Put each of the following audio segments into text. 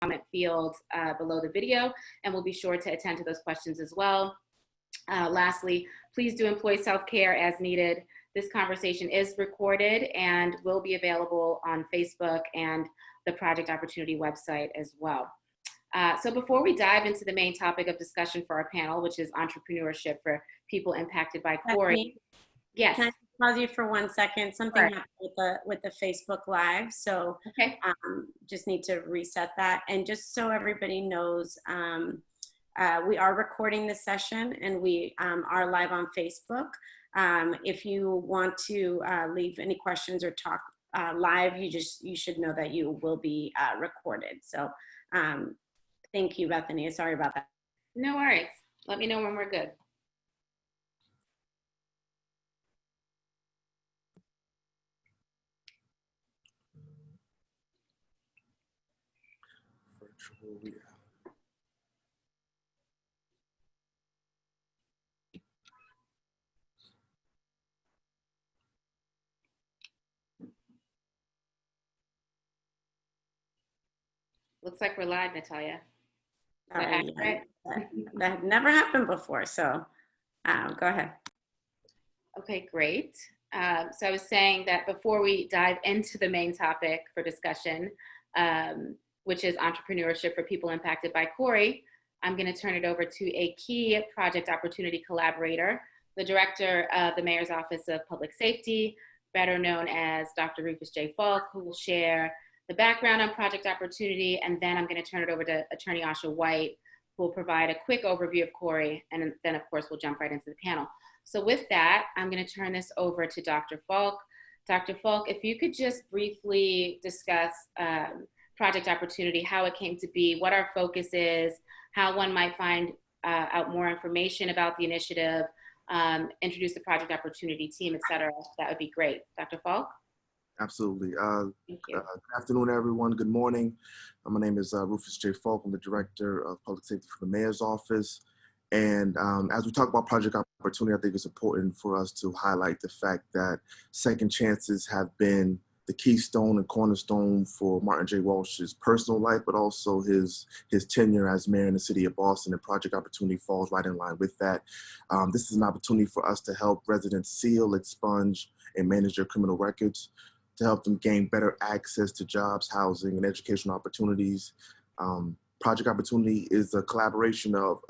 comment field below the video, and we'll be sure to attend to those questions as well. Lastly, please do employ self-care as needed. This conversation is recorded and will be available on Facebook and the Project Opportunity website as well. So before we dive into the main topic of discussion for our panel, which is entrepreneurship for people impacted by CORI. Yes. Can I pause you for 1 second? Something happened with the Facebook Live, so okay. Just need to reset that. And just so everybody knows, we are recording this session, and we are live on Facebook. If you want to leave any questions or talk live, you should know that you will be recorded. So thank you, Bethany. Sorry about that. No worries. Let me know when we're good. Looks like we're live, Natalia. That had never happened before, so go ahead. Okay, great. So I was saying that before we dive into the main topic for discussion, which is entrepreneurship for people impacted by CORI, I'm going to turn it over to a key Project Opportunity collaborator, the Director of the Mayor's Office of Public Safety, better known as Dr. Rufus J. Faulk, who will share the background on Project Opportunity, and then I'm going to turn it over to Attorney Asha White, who will provide a quick overview of CORI, and then of course we'll jump right into the panel. So with that, I'm going to turn this over to Dr. Faulk. Dr. Faulk, if you could just briefly discuss Project Opportunity, how it came to be, what our focus is, how one might find out more information about the initiative, introduce the Project Opportunity team, et cetera, that would be great. Dr. Faulk? Absolutely. Good afternoon, everyone. Good morning. My name is Rufus J. Faulk. I'm the Director of Public Safety for the Mayor's Office. And as we talk about Project Opportunity, I think it's important for us to highlight the fact that second chances have been the keystone and cornerstone for Martin J. Walsh's personal life, but also his tenure as mayor in the city of Boston, and Project Opportunity falls right in line with that. This is an opportunity for us to help residents seal, expunge, and manage their criminal records, to help them gain better access to jobs, housing, and educational opportunities. Project Opportunity is a collaboration of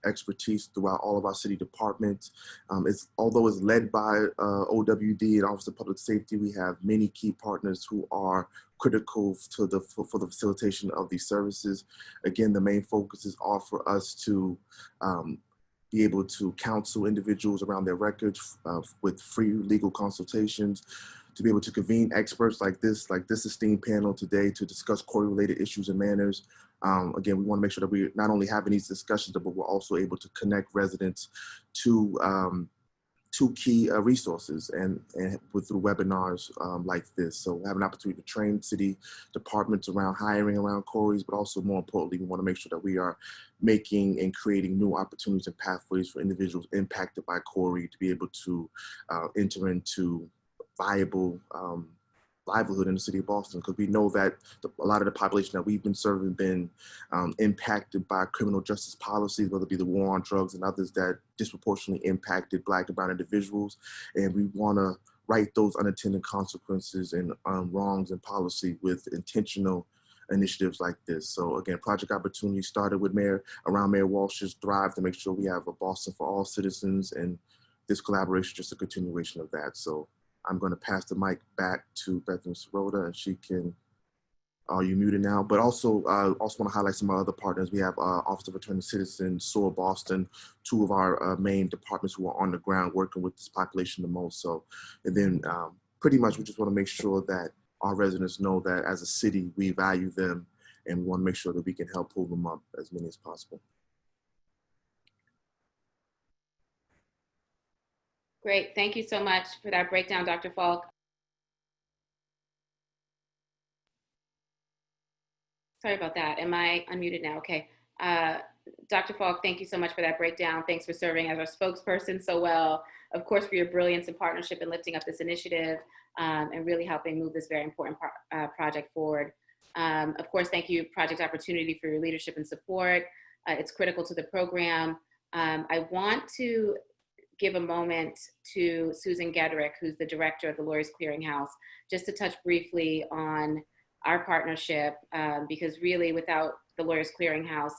expertise throughout all of our city departments. Although it's led by OWD and Office of Public Safety, we have many key partners who are critical for the facilitation of these services. Again, the main focuses are for us to be able to counsel individuals around their records with free legal consultations, to be able to convene experts like this esteemed panel today to discuss CORI-related issues and manners. Again, we want to make sure that we're not only having these discussions, but we're also able to connect residents to key resources and through webinars like this. So we have an opportunity to train city departments around hiring around CORIs, but also more importantly, we want to make sure that we are making and creating new opportunities and pathways for individuals impacted by CORI to be able to enter into viable livelihood in the city of Boston, because we know that a lot of the population that we've been serving been impacted by criminal justice policies, whether it be the war on drugs and others that disproportionately impacted Black and brown individuals. And we want to right those unintended consequences and wrongs in policy with intentional initiatives like this. So again, Project Opportunity started with around Mayor Walsh's drive to make sure we have a Boston for all citizens, and this collaboration is just a continuation of that. So I'm going to pass the mic back to Bethany Serota, and she can, you're muted now, but also want to highlight some of our other partners. We have Office of Attorney Citizen, SOAR Boston, two of our main departments who are on the ground working with this population the most. So, and then pretty much we just want to make sure that our residents know that as a city, we value them, and we want to make sure that we can help pull them up as many as possible. Great, thank you so much for that breakdown, Dr. Faulk. Sorry about that, am I unmuted now? Okay. Dr. Faulk, thank you so much for that breakdown. Thanks for serving as our spokesperson so well. Of course, for your brilliance and partnership in lifting up this initiative and really helping move this very important project forward. Of course, thank you, Project Opportunity, for your leadership and support. It's critical to the program. I want to give a moment to Susan Gedrick, who's the director of the Lawyers Clearinghouse, just to touch briefly on our partnership, because really without the Lawyers Clearinghouse,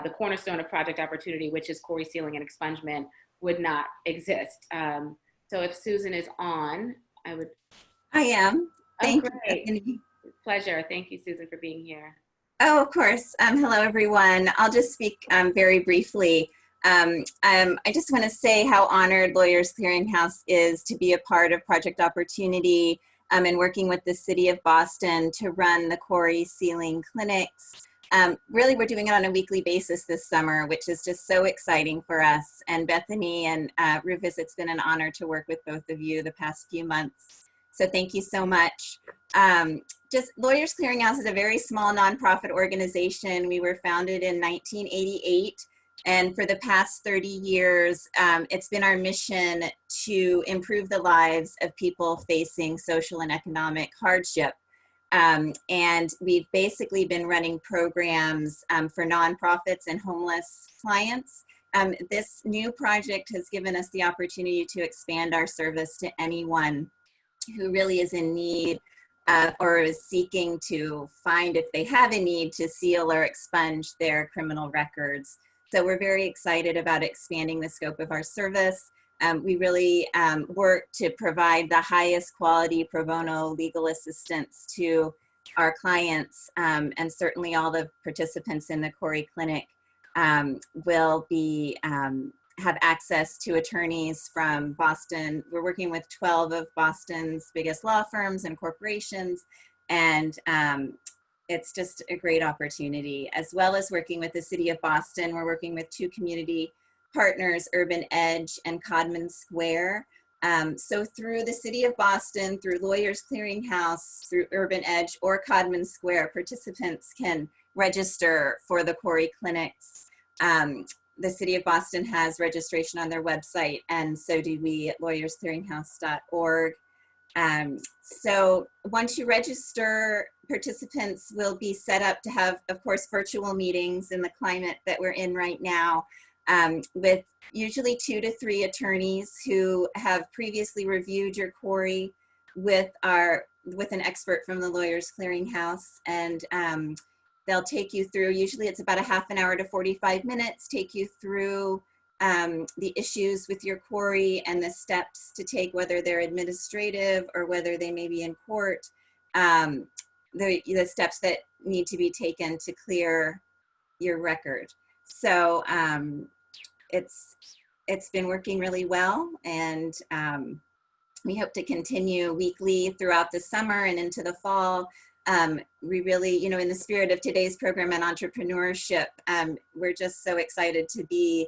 the cornerstone of Project Opportunity, which is CORI sealing and expungement, would not exist. So if Susan is on, I would. I am. Thank you, great. Bethany. Pleasure. Thank you, Susan, for being here. Oh, of course. Hello, everyone. I'll just speak very briefly. I just want to say how honored Lawyers Clearinghouse is to be a part of Project Opportunity and working with the City of Boston to run the CORI sealing clinics. Really, we're doing it on a weekly basis this summer, which is just so exciting for us. And Bethany and Rufus, it's been an honor to work with both of you the past few months. So thank you so much. Just Lawyers Clearinghouse is a very small nonprofit organization. We were founded in 1988. And for the past 30 years, it's been our mission to improve the lives of people facing social and economic hardship. And we've basically been running programs for nonprofits and homeless clients. This new project has given us the opportunity to expand our service to anyone who really is in need or is seeking to find, if they have a need, to seal or expunge their criminal records. So we're very excited about expanding the scope of our service. We really work to provide the highest quality pro bono legal assistance to our clients, and certainly all the participants in the CORI clinic will be have access to attorneys from Boston. We're working with 12 of Boston's biggest law firms and corporations, and it's just a great opportunity. As well as working with the City of Boston, we're working with 2 community partners, Urban Edge and Codman Square. So through the City of Boston, through Lawyers Clearinghouse, through Urban Edge or Codman Square, participants can register for the CORI clinics. The City of Boston has registration on their website, and so do we at lawyersclearinghouse.org. So once you register, participants will be set up to have, of course, virtual meetings in the climate that we're in right now, with usually 2 to 3 attorneys who have previously reviewed your CORI with an expert from the Lawyers Clearinghouse, and they'll take you through, usually it's about a half an hour to 45 minutes, take you through the issues with your CORI and the steps to take, whether they're administrative or whether they may be in court, the steps that need to be taken to clear your record. So it's been working really well, and we hope to continue weekly throughout the summer and into the fall. We really, in the spirit of today's program and entrepreneurship, we're just so excited to be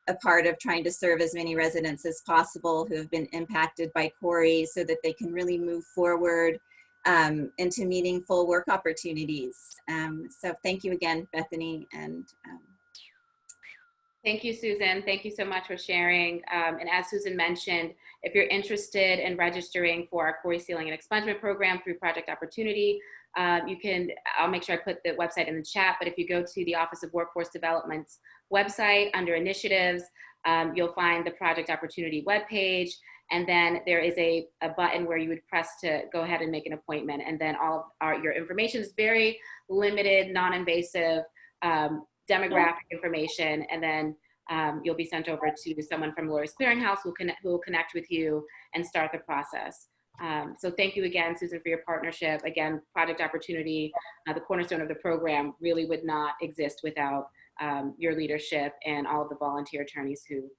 a part of trying to serve as many residents as possible who have been impacted by CORI so that they can really move forward into meaningful work opportunities. So thank you again, Bethany. And thank you, Susan. Thank you so much for sharing. And as Susan mentioned, if you're interested in registering for our CORI sealing and expungement program through Project Opportunity, I'll make sure I put the website in the chat, but if you go to the Office of Workforce Development's website under initiatives, you'll find the Project Opportunity webpage, and then there is a button where you would press to go ahead and make an appointment, and then all of your information is very limited, non-invasive demographic information, and then you'll be sent over to someone from Lawyers Clearinghouse who will connect with you and start the process. So thank you again, Susan, for your partnership. Again, Project Opportunity, the cornerstone of the program, really would not exist without your leadership and all of the volunteer attorneys who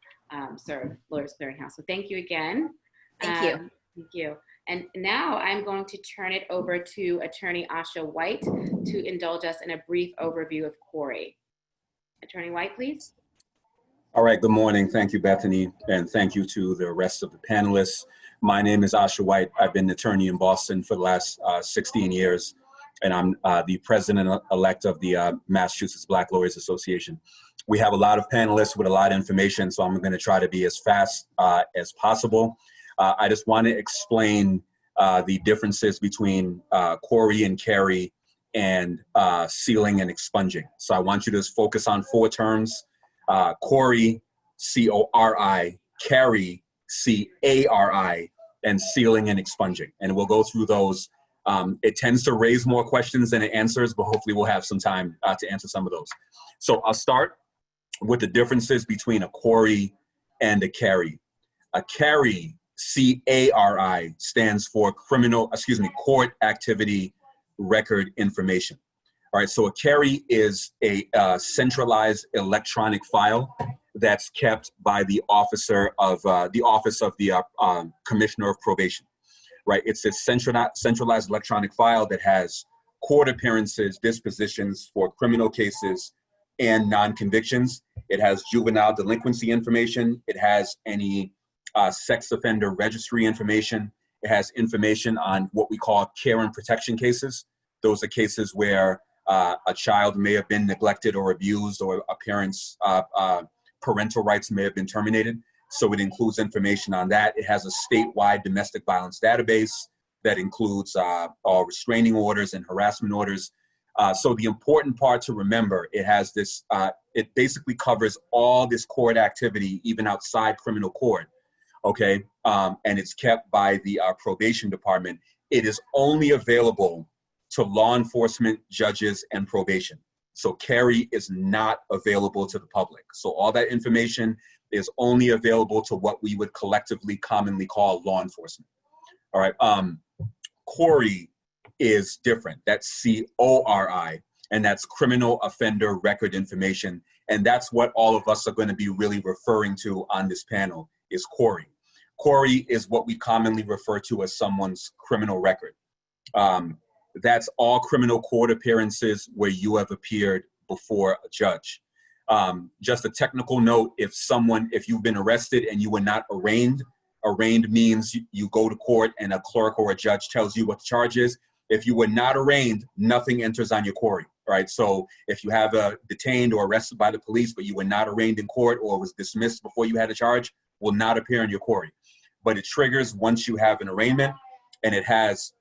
serve Lawyers Clearinghouse. So thank you again. Thank you. Thank you. And now I'm going to turn it over to Attorney Asha White to indulge us in a brief overview of CORI. Attorney White, please. All right, good morning. Thank you, Bethany, and thank you to the rest of the panelists. My name is Asha White. I've been an attorney in Boston for the last 16 years, and I'm the president-elect of the Massachusetts Black Lawyers Association. We have a lot of panelists with a lot of information, so I'm going to try to be as fast as possible. I just want to explain the differences between CORI and CARI and sealing and expunging. So I want you to focus on 4 terms: CORI, C-O-R-I, carry, C-A-R-I, and sealing and expunging. And we'll go through those. It tends to raise more questions than it answers, but hopefully we'll have some time to answer some of those. So I'll start with the differences between a CORI and a carry. A carry, C-A-R-I, stands for court activity record information. All right, so a carry is a centralized electronic file that's kept by the Office of the Commissioner of Probation. Right, it's a centralized electronic file that has court appearances, dispositions for criminal cases and non-convictions. It has juvenile delinquency information. It has any sex offender registry information. It has information on what we call care and protection cases. Those are cases where a child may have been neglected or abused, or a parent's parental rights may have been terminated. So it includes information on that. It has a statewide domestic violence database that includes all restraining orders and harassment orders. So the important part to remember, it has this, it basically covers all this court activity, even outside criminal court, okay? And it's kept by the probation department. It is only available to law enforcement, judges, and probation. So carry is not available to the public. So all that information is only available to what we would collectively commonly call law enforcement. All right, CORI is different. That's C-O-R-I, and that's criminal offender record information. And that's what all of us are going to be really referring to on this panel, is CORI. CORI is what we commonly refer to as someone's criminal record. That's all criminal court appearances where you have appeared before a judge. Just a technical note, if you've been arrested and you were not arraigned means you go to court and a clerk or a judge tells you what the charge is. If you were not arraigned, nothing enters on your CORI, right? So if you have detained or arrested by the police, but you were not arraigned in court or was dismissed before you had a charge, will not appear on your CORI. But it triggers once you have an arraignment, and it has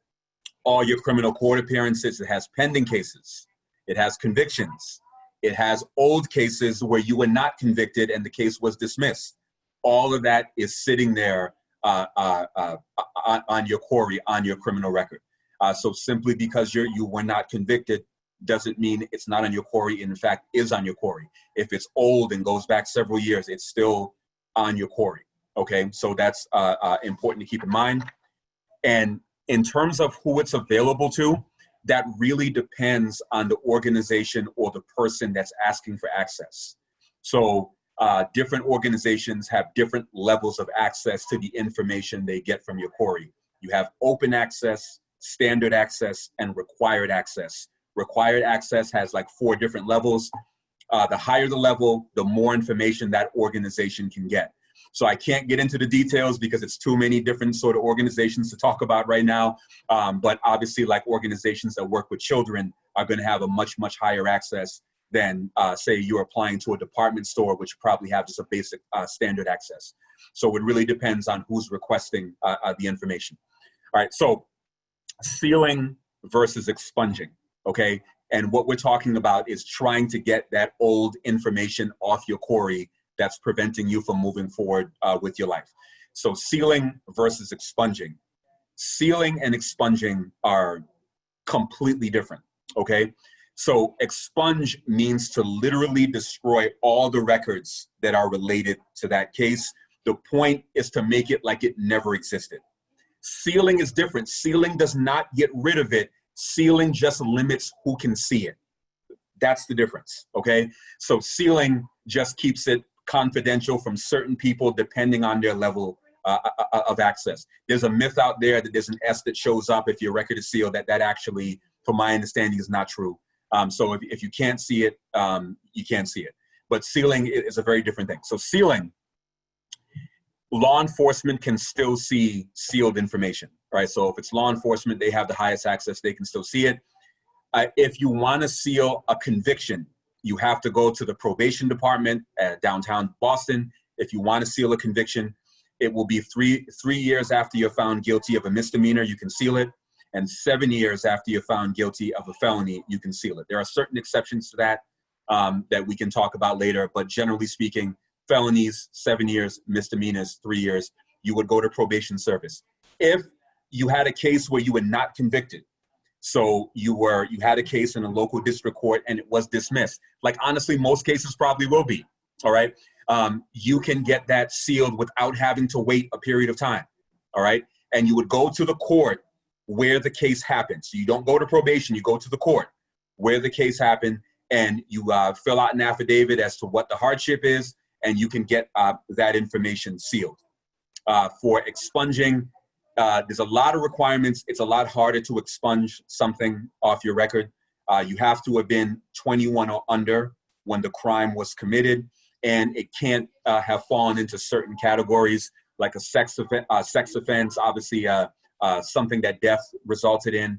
all your criminal court appearances. It has pending cases. It has convictions. It has old cases where you were not convicted and the case was dismissed. All of that is sitting there on your CORI, on your criminal record. So simply because you were not convicted doesn't mean it's not on your CORI. In fact, is on your CORI. If it's old and goes back several years, it's still on your CORI. Okay, so that's important to keep in mind. And in terms of who it's available to, that really depends on the organization or the person that's asking for access. So different organizations have different levels of access to the information they get from your CORI. You have open access, standard access, and required access. Required access has like 4 different levels. The higher the level, the more information that organization can get. So I can't get into the details because it's too many different sort of organizations to talk about right now. But obviously, like organizations that work with children are going to have a much, much higher access than, say, you're applying to a department store, which probably have just a basic standard access. So it really depends on who's requesting the information. All right, so sealing versus expunging, okay? And what we're talking about is trying to get that old information off your CORI that's preventing you from moving forward with your life. So sealing versus expunging. Sealing and expunging are completely different, okay? So expunge means to literally destroy all the records that are related to that case. The point is to make it like it never existed. Sealing is different. Sealing does not get rid of it. Sealing just limits who can see it. That's the difference, okay? So sealing just keeps it confidential from certain people depending on their level of access. There's a myth out there that there's an S that shows up if your record is sealed. That actually, from my understanding, is not true. So if you can't see it, you can't see it. But sealing is a very different thing. So sealing, law enforcement can still see sealed information, right? So if it's law enforcement, they have the highest access, they can still see it. If you want to seal a conviction, you have to go to the probation department at downtown Boston. If you want to seal a conviction, it will be three years after you're found guilty of a misdemeanor, you can seal it. And 7 years after you're found guilty of a felony, you can seal it. There are certain exceptions to that that we can talk about later, but generally speaking, felonies, 7 years, misdemeanors, 3 years, you would go to probation service. If you had a case where you were not convicted, so you had a case in a local district court and it was dismissed, like honestly, most cases probably will be, all right? You can get that sealed without having to wait a period of time, all right? And you would go to the court where the case happened. So you don't go to probation, you go to the court where the case happened, and you fill out an affidavit as to what the hardship is, and you can get that information sealed. For expunging, there's a lot of requirements. It's a lot harder to expunge something off your record. You have to have been 21 or under when the crime was committed, and it can't have fallen into certain categories like a sex offense, obviously something that death resulted in.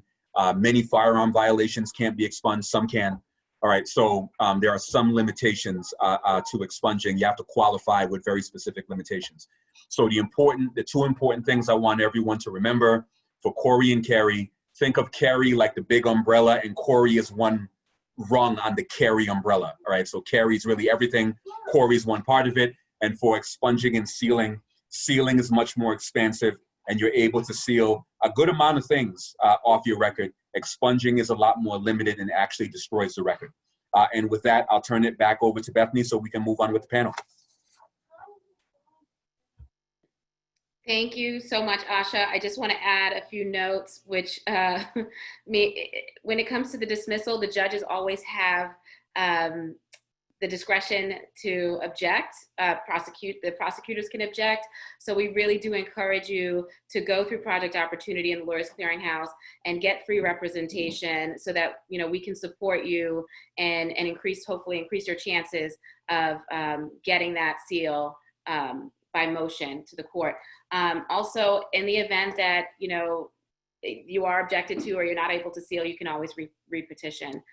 Many firearm violations can't be expunged, some can. All right, so there are some limitations to expunging. You have to qualify with very specific limitations. So the two important things I want everyone to remember for CORI and CARI, think of CARI like the big umbrella, and CORI is one rung on the CARI umbrella. All right, so CARI is really everything. CORI is one part of it. And for expunging and sealing is much more expansive, and you're able to seal a good amount of things off your record. Expunging is a lot more limited and actually destroys the record. And with that, I'll turn it back over to Bethany so we can move on with the panel. Thank you so much, Asha. I just want to add a few notes, which when it comes to the dismissal, the judges always have the discretion to object. The prosecutors can object. So we really do encourage you to go through Project Opportunity and the Lawyers Clearinghouse and get free representation so that we can support you and hopefully increase your chances of getting that seal by motion to the court. Also, in the event that you are objected to or you're not able to seal, you can always re-petition.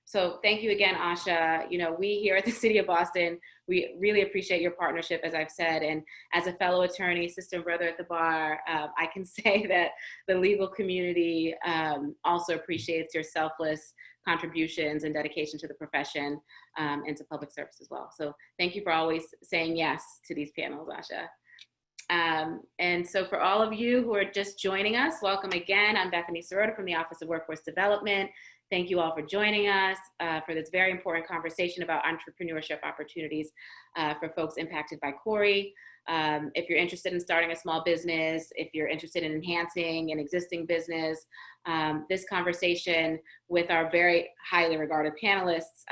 So thank you again, Asha. We here at the City of Boston, we really appreciate your partnership, as I've said, and as a fellow attorney, sister and brother at the bar, I can say that the legal community also appreciates your selfless contributions and dedication to the profession and to public service as well. So thank you for always saying yes to these panels, Asha. And so for all of you who are just joining us, welcome again. I'm Bethany Serota from the Office of Workforce Development. Thank you all for joining us for this very important conversation about entrepreneurship opportunities for folks impacted by CORI. If you're interested in starting a small business, if you're interested in enhancing an existing business, this conversation with our very highly regarded panelists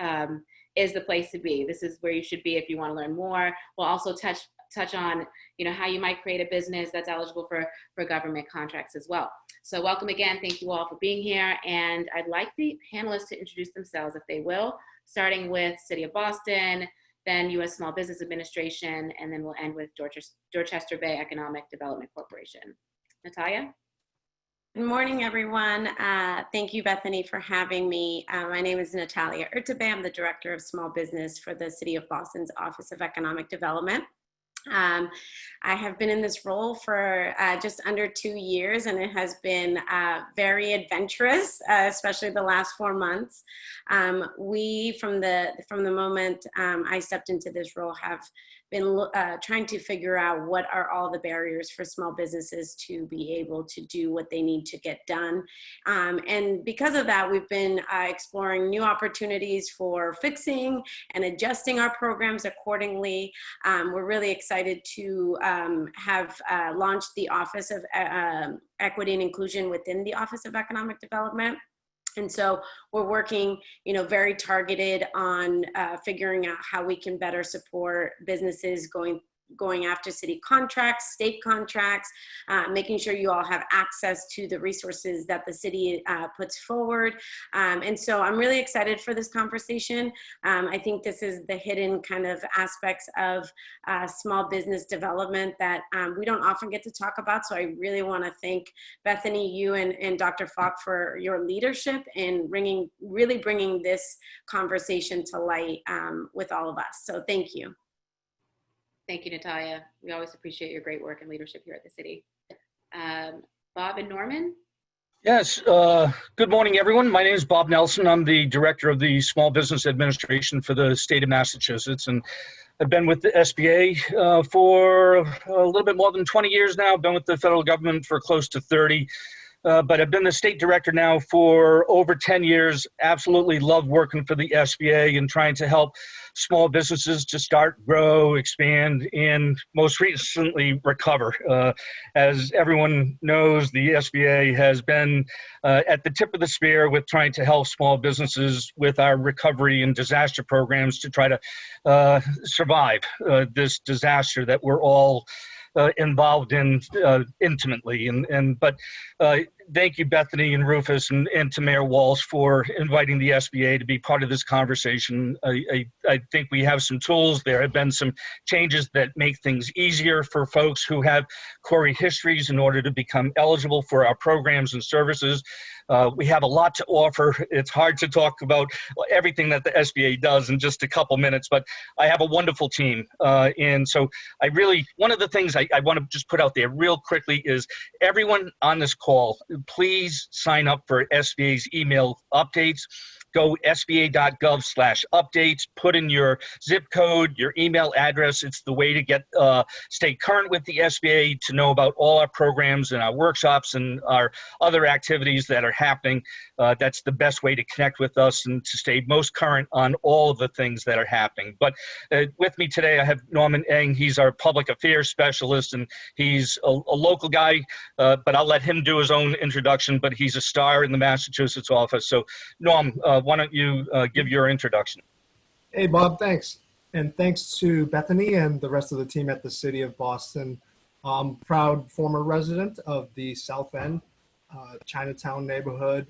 is the place to be. This is where you should be if you want to learn more. We'll also touch on how you might create a business that's eligible for government contracts as well. So welcome again. Thank you all for being here. And I'd like the panelists to introduce themselves if they will, starting with City of Boston, then U.S. Small Business Administration, and then we'll end with Dorchester Bay Economic Development Corporation. Natalia? Good morning, everyone. Thank you, Bethany, for having me. My name is Natalia Urtubey. I'm the Director of Small Business for the City of Boston's Office of Economic Development. I have been in this role for just under 2 years, and it has been very adventurous, especially the last 4 months. We, from the moment I stepped into this role, have been trying to figure out what are all the barriers for small businesses to be able to do what they need to get done. And because of that, we've been exploring new opportunities for fixing and adjusting our programs accordingly. We're really excited to have launched the Office of Equity and Inclusion within the Office of Economic Development. And so we're working, very targeted on figuring out how we can better support businesses going after city contracts, state contracts, making sure you all have access to the resources that the city puts forward. And so I'm really excited for this conversation. I think this is the hidden kind of aspects of small business development that we don't often get to talk about. So I really want to thank Bethany, you and Dr. Faulk for your leadership in really bringing this conversation to light with all of us. So thank you. Thank you, Natalia. We always appreciate your great work and leadership here at the city. Bob and Norman? Yes, good morning, everyone. My name is Bob Nelson. I'm the Director of the Small Business Administration for the state of Massachusetts, and I've been with the SBA for a little bit more than 20 years now. I've been with the federal government for close to 30. But I've been the state director now for over 10 years. Absolutely love working for the SBA and trying to help small businesses to start, grow, expand, and most recently recover. As everyone knows, the SBA has been at the tip of the spear with trying to help small businesses with our recovery and disaster programs to try to survive this disaster that we're all involved in intimately. But thank you, Bethany and Rufus, and to Mayor Walsh for inviting the SBA to be part of this conversation. I think we have some tools. There have been some changes that make things easier for folks who have CORI histories in order to become eligible for our programs and services. We have a lot to offer. It's hard to talk about everything that the SBA does in just a couple minutes, but I have a wonderful team. And so one of the things I want to just put out there real quickly is everyone on this call, please sign up for SBA's email updates. Go sba.gov/updates, put in your zip code, your email address. It's the way to stay current with the SBA, to know about all our programs and our workshops and our other activities that are happening. That's the best way to connect with us and to stay most current on all of the things that are happening. But with me today, I have Norman Eng. He's our public affairs specialist, and he's a local guy, but I'll let him do his own introduction, but he's a star in the Massachusetts office. So Norm, why don't you give your introduction? Hey, Bob, thanks. And thanks to Bethany and the rest of the team at the City of Boston. I'm proud former resident of the South End, Chinatown neighborhood.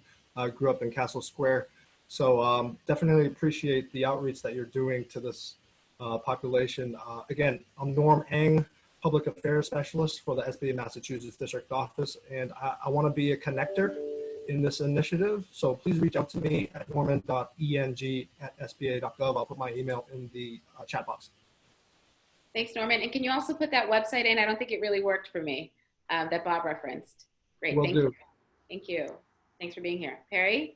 Grew up in Castle Square. So definitely appreciate the outreach that you're doing to this population. Again, I'm Norm Eng, Public Affairs Specialist for the SBA Massachusetts District Office, and I want to be a connector in this initiative. So please reach out to me at norman.eng@sba.gov. I'll put my email in the chat box. Thanks, Norman. And can you also put that website in? I don't think it really worked for me, that Bob referenced. Great, Will thank do. you. Thank you. Thanks for being here. Perry?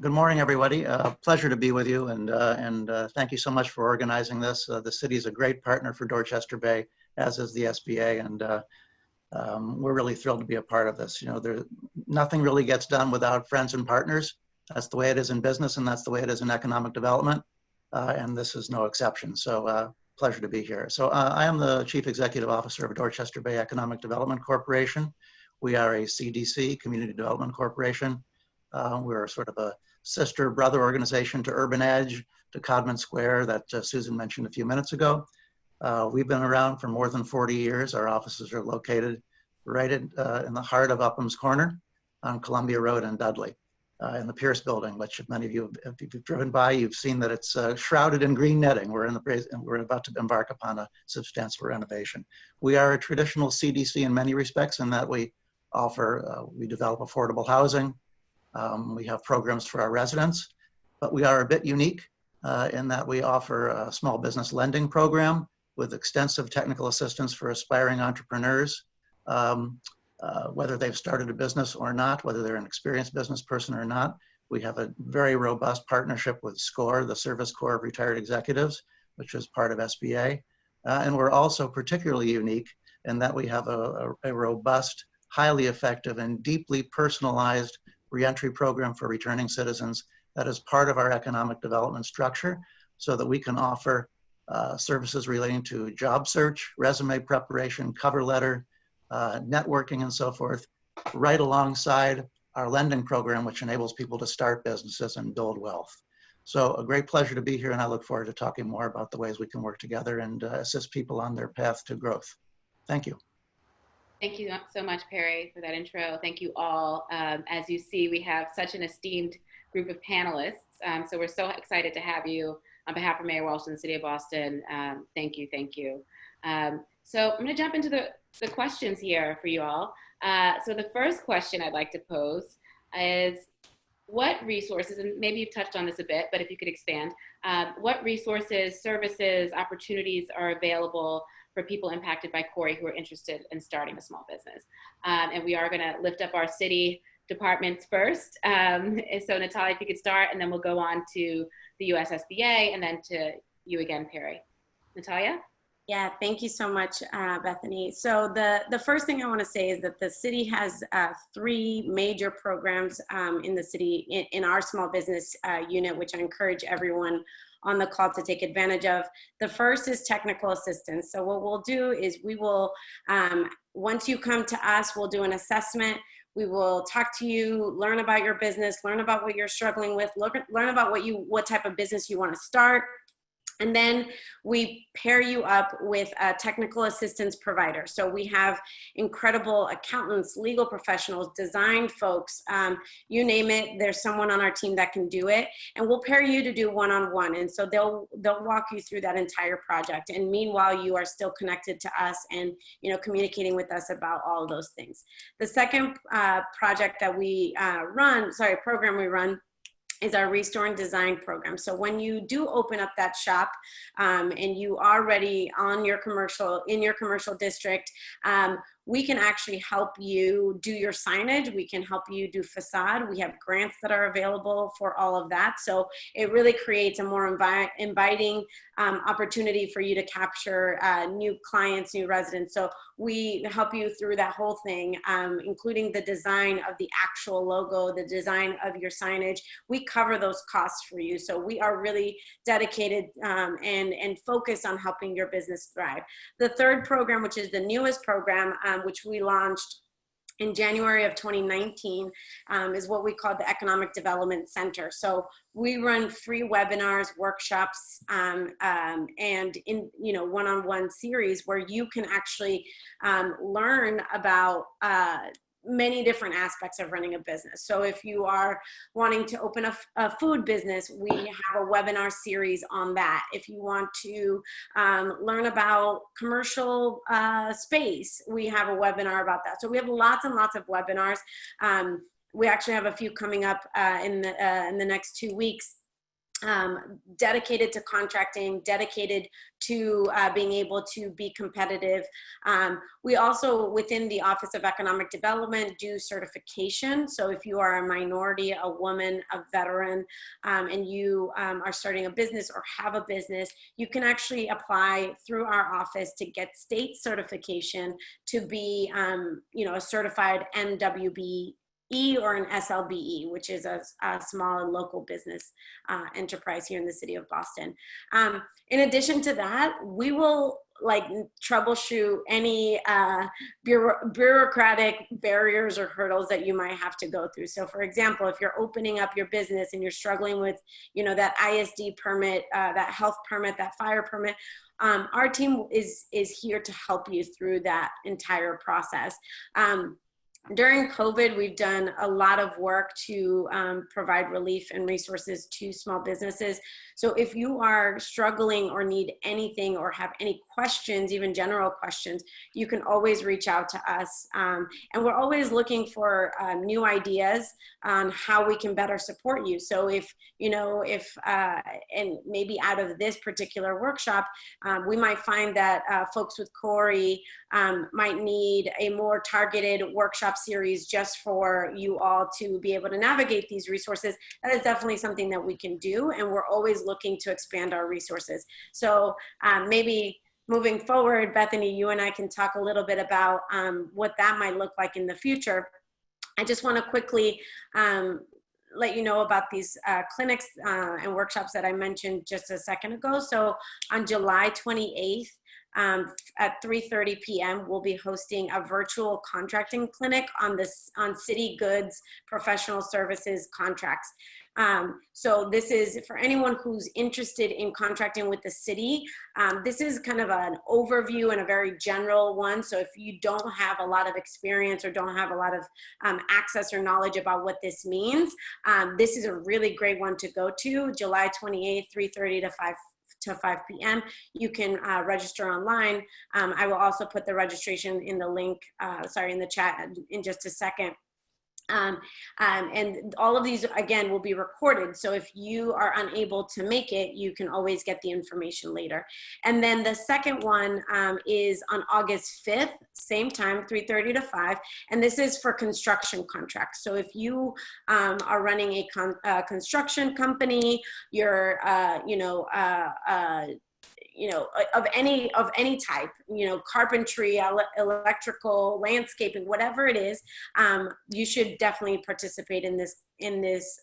Good morning, everybody. Pleasure to be with you, and thank you so much for organizing this. The city is a great partner for Dorchester Bay, as is the SBA, and we're really thrilled to be a part of this. You know, nothing really gets done without friends and partners. That's the way it is in business, and that's the way it is in economic development, and this is no exception. So pleasure to be here. So I am the Chief Executive Officer of Dorchester Bay Economic Development Corporation. We are a CDC, Community Development Corporation. We're sort of a sister brother organization to Urban Edge, to Codman Square that Susan mentioned a few minutes ago. We've been around for more than 40 years. Our offices are located right in the heart of Upham's Corner on Columbia Road in Dudley, in the Pierce Building, which if many of you, if you've driven by, you've seen that it's shrouded in green netting. We're about to embark upon a substantial renovation. We are a traditional CDC in many respects in that we develop affordable housing. We have programs for our residents, but we are a bit unique in that we offer a small business lending program with extensive technical assistance for aspiring entrepreneurs, whether they've started a business or not, whether they're an experienced business person or not. We have a very robust partnership with SCORE, the Service Corps of Retired Executives, which is part of SBA. And we're also particularly unique in that we have a robust, highly effective, and deeply personalized reentry program for returning citizens that is part of our economic development structure, so that we can offer services relating to job search, resume preparation, cover letter, networking, and so forth, right alongside our lending program, which enables people to start businesses and build wealth. So a great pleasure to be here, and I look forward to talking more about the ways we can work together and assist people on their path to growth. Thank you. Thank you so much, Perry, for that intro. Thank you all. As you see, we have such an esteemed group of panelists. So we're so excited to have you on behalf of Mayor Walsh and the City of Boston. Thank you, thank you. So I'm gonna jump into the questions here for you all. So the first question I'd like to pose is, what resources, and maybe you've touched on this a bit, but if you could expand, what resources, services, opportunities are available for people impacted by CORI who are interested in starting a small business. And we are going to lift up our city departments first. So Natalia, if you could start, and then we'll go on to the USSBA and then to you again, Perry. Natalia? Yeah, thank you so much, Bethany. So the first thing I want to say is that the city has 3 major programs in the city in our small business unit, which I encourage everyone on the call to take advantage of. The first is technical assistance. So what we'll do is we will, once you come to us, we'll do an assessment. We will talk to you, learn about your business, learn about what you're struggling with, learn about what type of business you want to start. And then we pair you up with a technical assistance provider. So we have incredible accountants, legal professionals, design folks, you name it, there's someone on our team that can do it. And we'll pair you to do one-on-one. And so they'll walk you through that entire project. And meanwhile, you are still connected to us and, you know, communicating with us about all of those things. The second program we run is our Restore and Design program. So when you do open up that shop and you are ready in your commercial district, we can actually help you do your signage. We can help you do facade. We have grants that are available for all of that. So it really creates a more inviting opportunity for you to capture new clients, new residents. So we help you through that whole thing, including the design of the actual logo, the design of your signage. We cover those costs for you. So we are really dedicated and focused on helping your business thrive. The third program, which is the newest program, which we launched in January of 2019, is what we call the Economic Development Center. So we run free webinars, workshops, and in one-on-one series where you can actually learn about many different aspects of running a business. So if you are wanting to open a food business, we have a webinar series on that. If you want to learn about commercial space, we have a webinar about that. So we have lots and lots of webinars. We actually have a few coming up in the next 2 weeks. Dedicated to contracting, dedicated to being able to be competitive. We also, within the Office of Economic Development, do certification. So if you are a minority, a woman, a veteran, and you are starting a business or have a business, you can actually apply through our office to get state certification to be a certified MWB or an SLBE, which is a small and local business enterprise here in the city of Boston. In addition to that, we will troubleshoot any bureaucratic barriers or hurdles that you might have to go through. So for example, if you're opening up your business and you're struggling with, that ISD permit, that health permit, that fire permit, our team is here to help you through that entire process. During COVID, we've done a lot of work to provide relief and resources to small businesses. So if you are struggling or need anything or have any questions, even general questions, you can always reach out to us. And we're always looking for new ideas on how we can better support you. So if and maybe out of this particular workshop, we might find that folks with CORI might need a more targeted workshop series just for you all to be able to navigate these resources. That is definitely something that we can do, and we're always looking to expand our resources. So maybe moving forward, Bethany, you and I can talk a little bit about what that might look like in the future. I just want to quickly let you know about these clinics and workshops that I mentioned just a second ago. So on July 28th, at 3:30 p.m. we'll be hosting a virtual contracting clinic on city goods, professional services contracts. So this is for anyone who's interested in contracting with the city. This is kind of an overview and a very general one. So if you don't have a lot of experience or don't have a lot of access or knowledge about what this means, this is a really great one to go to. July 28th, 3:30 to 5 p.m. You can register online. I will also put the registration in the link, in the chat in just a second. And all of these, again, will be recorded. So if you are unable to make it, you can always get the information later. And then the second one is on August 5th, same time, 3:30 to 5. And this is for construction contracts. So if you are running a construction company, you're, of any type, carpentry, electrical, landscaping, whatever it is, you should definitely participate in this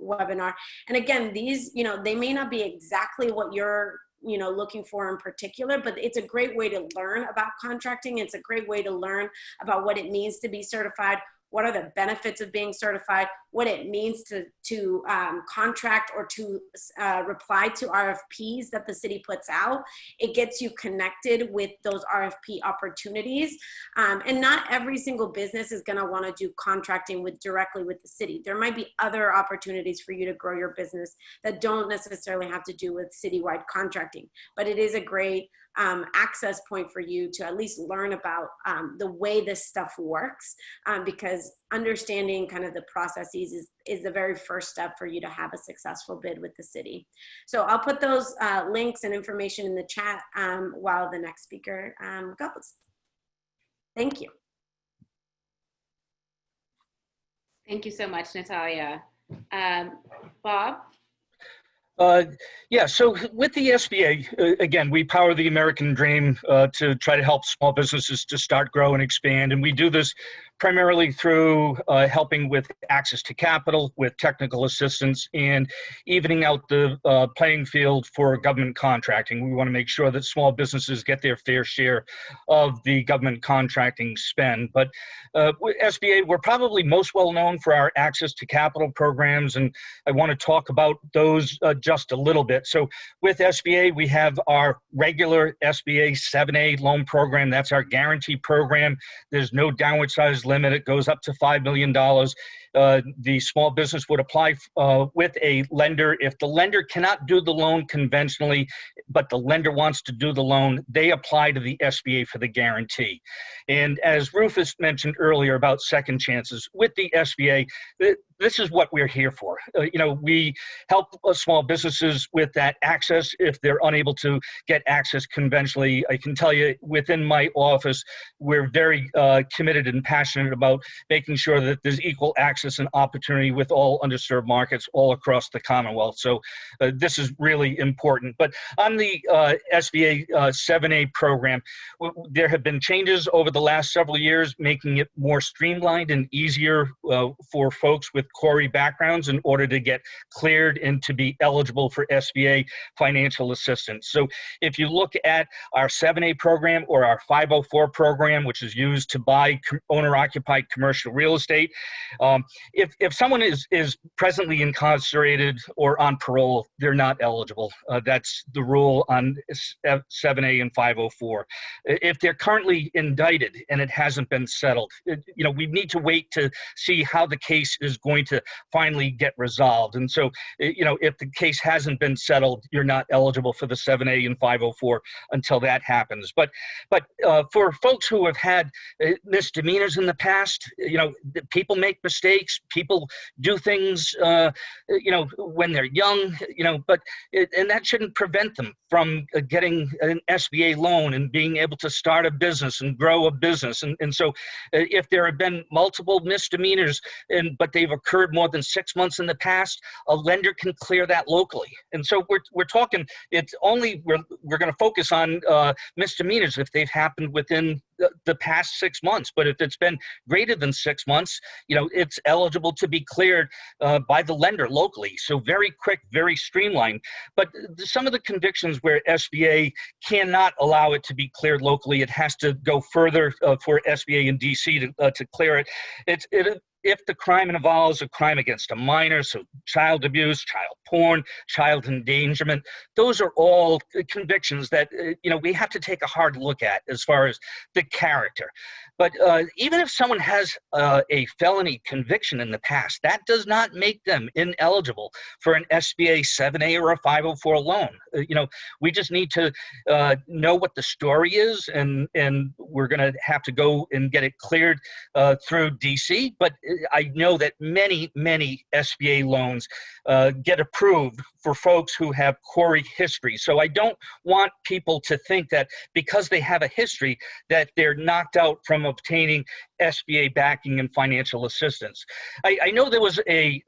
webinar. And again, these, they may not be exactly what you're looking for in particular, but it's a great way to learn about contracting. It's a great way to learn about what it means to be certified. What are the benefits of being certified? What it means to contract or to reply to RFPs that the city puts out. It gets you connected with those RFP opportunities. And not every single business is gonna wanna do contracting directly with the city. There might be other opportunities for you to grow your business that don't necessarily have to do with citywide contracting, but it is a great access point for you to at least learn about the way this stuff works, because understanding kind of the processes is the very first step for you to have a successful bid with the city. So I'll put those links and information in the chat while the next speaker goes. Thank you. Thank you so much, Natalia. Bob? Yeah, so with the SBA, again, we power the American dream to try to help small businesses to start, grow, and expand. And we do this primarily through helping with access to capital, with technical assistance, and evening out the playing field for government contracting. We want to make sure that small businesses get their fair share of the government contracting spend. But with SBA, we're probably most well known for our access to capital programs, and I want to talk about those just a little bit. So with SBA, we have our regular SBA 7A loan program. That's our guarantee program. There's no downward size limit. It goes up to $5 million. The small business would apply with a lender. If the lender cannot do the loan conventionally, but the lender wants to do the loan, they apply to the SBA for the guarantee. And as Rufus mentioned earlier about second chances, with the SBA, this is what we're here for. We help small businesses with that access if they're unable to get access conventionally. I can tell you within my office, we're very committed and passionate about making sure that there's equal access and opportunity with all underserved markets all across the Commonwealth. So this is really important. But on the SBA 7A program, there have been changes over the last several years, making it more streamlined and easier for folks with CORI backgrounds in order to get cleared and to be eligible for SBA financial assistance. So if you look at our 7A program or our 504 program, which is used to buy owner-occupied commercial real estate, if someone is presently incarcerated or on parole, they're not eligible. That's the rule on 7A and 504. If they're currently indicted and it hasn't been settled, we need to wait to see how the case is going to finally get resolved. And so, if the case hasn't been settled, you're not eligible for the 7A and 504 until that happens. But for folks who have had misdemeanors in the past, people make mistakes, people do things, when they're young, and that shouldn't prevent them from getting an SBA loan and being able to start a business and grow a business. And so if there have been multiple misdemeanors, but they've occurred more than 6 months in the past, a lender can clear that locally. And so we're talking, it's only, we're going to focus on misdemeanors if they've happened within the past 6 months. But if it's been greater than 6 months, it's eligible to be cleared by the lender locally. So very quick, very streamlined. But some of the convictions where SBA cannot allow it to be cleared locally, it has to go further for SBA and DC to clear it. If the crime involves a crime against a minor, so child abuse, child porn, child endangerment, those are all convictions that we have to take a hard look at as far as the character. But even if someone has a felony conviction in the past, that does not make them ineligible for an SBA 7A or a 504 loan. We just need to know what the story is, and we're going to have to go and get it cleared through DC. But I know that many SBA loans get approved for folks who have CORI history. So I don't want people to think that because they have a history that they're knocked out from obtaining SBA backing and financial assistance. I know there was a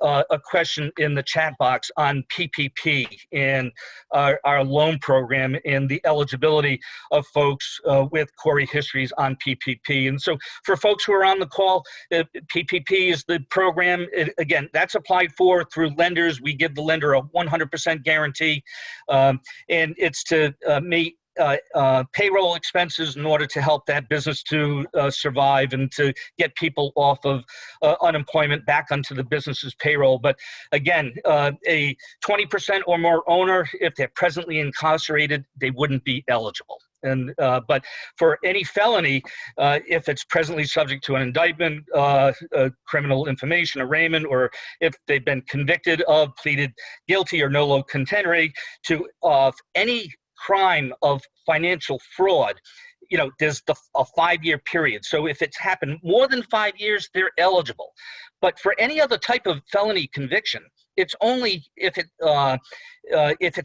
question in the chat box on PPP and our loan program and the eligibility of folks with CORI histories on PPP. And so for folks who are on the call, PPP is the program. Again, that's applied for through lenders. We give the lender a 100% guarantee, and it's to meet payroll expenses in order to help that business to survive and to get people off of unemployment back onto the business's payroll. But again, a 20% or more owner, if they're presently incarcerated, they wouldn't be eligible. And but for any felony, if it's presently subject to an indictment, criminal information arraignment, or if they've been convicted of, pleaded guilty or nolo contendere to any crime of financial fraud, there's a 5-year period. So if it's happened more than 5 years, they're eligible. But for any other type of felony conviction, it's only if it's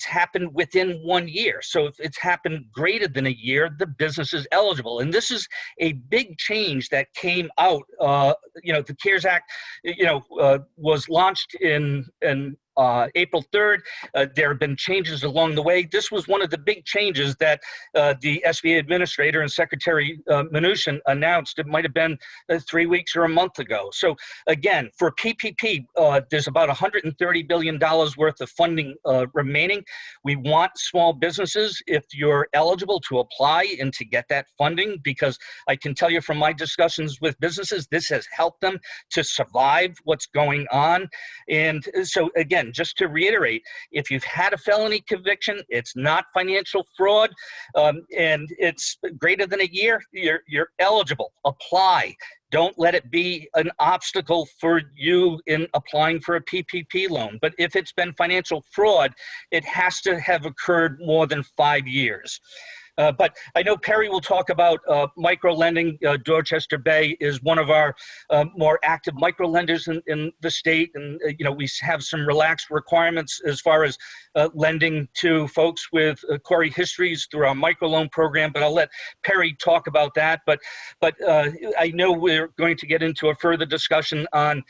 happened within 1 year. So if it's happened greater than a year, the business is eligible. And this is a big change that came out. The CARES Act, was launched in April 3rd. There have been changes along the way. This was one of the big changes that the SBA administrator and Secretary Mnuchin announced. It might have been 3 weeks or a month ago. So again, for PPP, there's about $130 billion worth of funding remaining. We want small businesses, if you're eligible, to apply and to get that funding, because I can tell you from my discussions with businesses, this has helped them to survive what's going on. And so again, just to reiterate, if you've had a felony conviction, it's not financial fraud, and it's greater than a year, you're eligible. Apply. Don't let it be an obstacle for you in applying for a PPP loan. But if it's been financial fraud, it has to have occurred more than 5 years. But I know Perry will talk about micro lending. Dorchester Bay is one of our more active micro lenders in the state. And, we have some relaxed requirements as far as lending to folks with CORI histories through our microloan program. But I'll let Perry talk about that. But I know we're going to get into a further discussion on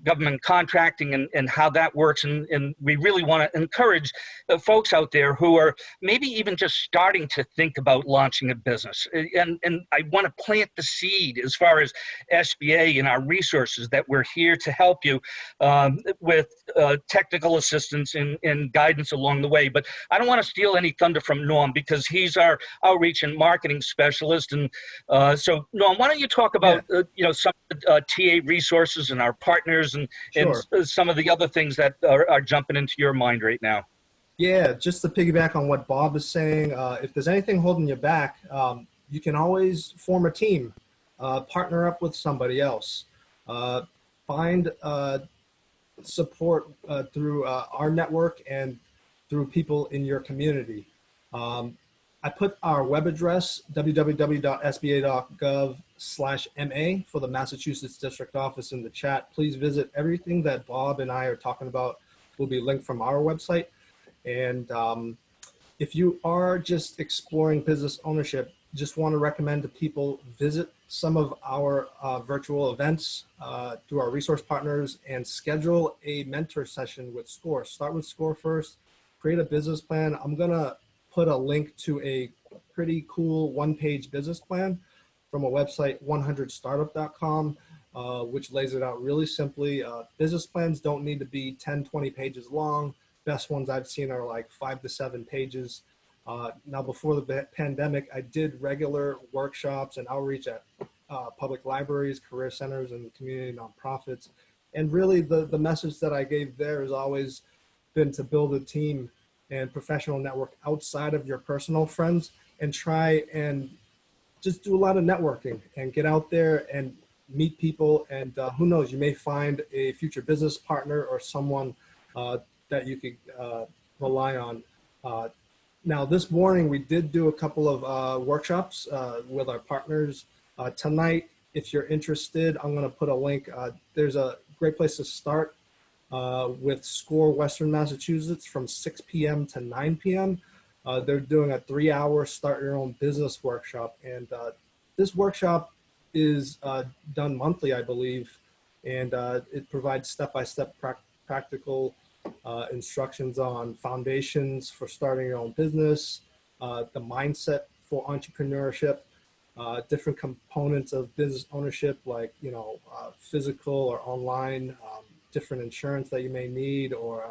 government contracting and how that works. And we really want to encourage folks out there who are maybe even just starting to think about launching a business. And I want to plant the seed as far as SBA and our resources, that we're here to help you with technical assistance and guidance along the way. But I don't want to steal any thunder from Norm, because he's our outreach and marketing specialist. And so Norm, why don't you talk about some TA resources and our partners and some of the other things that are jumping into your mind right now? Yeah, just to piggyback on what Bob is saying, if there's anything holding you back, you can always form a team, partner up with somebody else, find support through our network and through people in your community. I put our web address, www.sba.gov/MA, for the Massachusetts District Office, in the chat. Please visit. Everything that Bob and I are talking about will be linked from our website. And if you are just exploring business ownership, just want to recommend to people visit some of our virtual events through our resource partners and schedule a mentor session with SCORE. Start with SCORE first, create a business plan. I'm going to put a link to a pretty cool one-page business plan from a website, 100startup.com, which lays it out really simply. Business plans don't need to be 10, 20 pages long. Best ones I've seen are like 5 to 7 pages. Now, before the pandemic, I did regular workshops and outreach at public libraries, career centers, and community nonprofits. And really, the message that I gave there has always been to build a team and professional network outside of your personal friends, and try and just do a lot of networking and get out there and meet people. And who knows, you may find a future business partner or someone that you could rely on. Now, this morning, we did do a couple of workshops with our partners. Tonight, if you're interested, I'm going to put a link. There's a great place to start with SCORE Western Massachusetts from 6 p.m. to 9 p.m. They're doing a 3-hour start your own business workshop. And this workshop is done monthly, I believe. And it provides step-by-step practical instructions on foundations for starting your own business, the mindset for entrepreneurship, different components of business ownership, like, physical or online, different insurance that you may need, or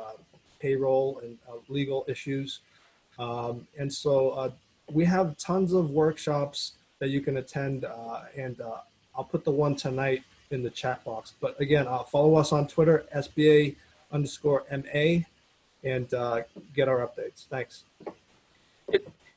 payroll and legal issues. And so we have tons of workshops that you can attend, and I'll put the one tonight in the chat box. But again, follow us on Twitter, SBA_MA, and get our updates. Thanks.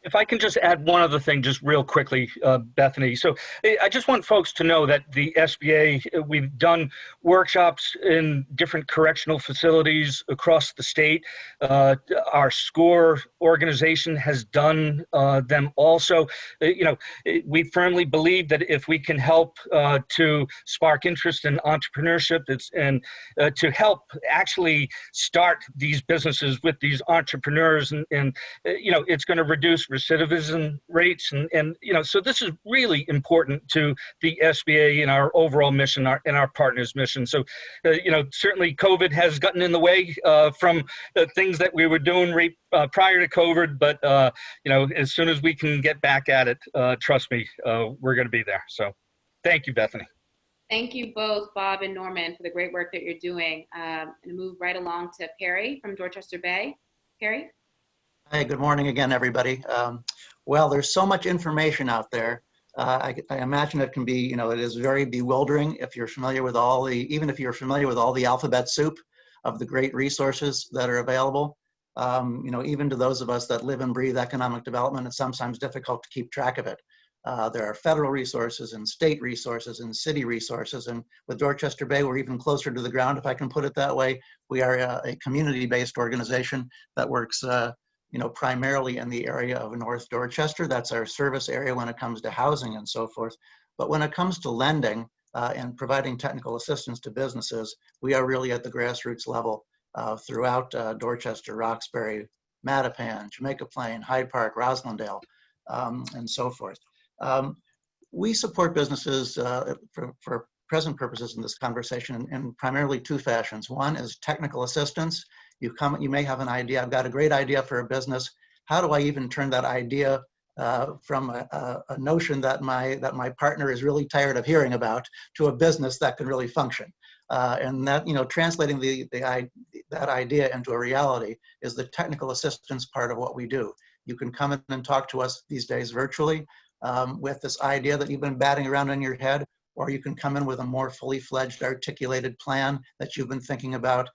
If I can just add one other thing just real quickly, Bethany. So I just want folks to know that the SBA, we've done workshops in different correctional facilities across the state. Our SCORE organization has done them also. We firmly believe that if we can help to spark interest in entrepreneurship, and to help actually start these businesses with these entrepreneurs, and it's going to reduce recidivism rates, and so this is really important to the SBA and our overall mission, and our partners' mission. So certainly COVID has gotten in the way from things that we were doing prior to COVID, but as soon as we can get back at it, trust me, we're going to be there. So thank you, Bethany. Thank you both, Bob and Norman, for the great work that you're doing. And move right along to Perry from Dorchester Bay. Perry? Hey, good morning again, everybody. Well, there's so much information out there. I imagine it can be, it is very bewildering if you're familiar with even if you're familiar with all the alphabet soup of the great resources that are available. Even to those of us that live and breathe economic development, it's sometimes difficult to keep track of it. There are federal resources and state resources and city resources. And with Dorchester Bay, we're even closer to the ground, if I can put it that way. We are a community-based organization that works primarily in the area of North Dorchester. That's our service area when it comes to housing and so forth. But when it comes to lending and providing technical assistance to businesses, we are really at the grassroots level throughout Dorchester, Roxbury, Mattapan, Jamaica Plain, Hyde Park, Roslindale, and so forth. We support businesses for present purposes in this conversation in primarily 2 fashions. One is technical assistance. You may have an idea. I've got a great idea for a business. How do I even turn that idea from a notion that my partner is really tired of hearing about to a business that can really function? And that, translating that idea into a reality is the technical assistance part of what we do. You can come in and talk to us these days virtually with this idea that you've been batting around in your head, or you can come in with a more fully fledged articulated plan that you've been thinking about.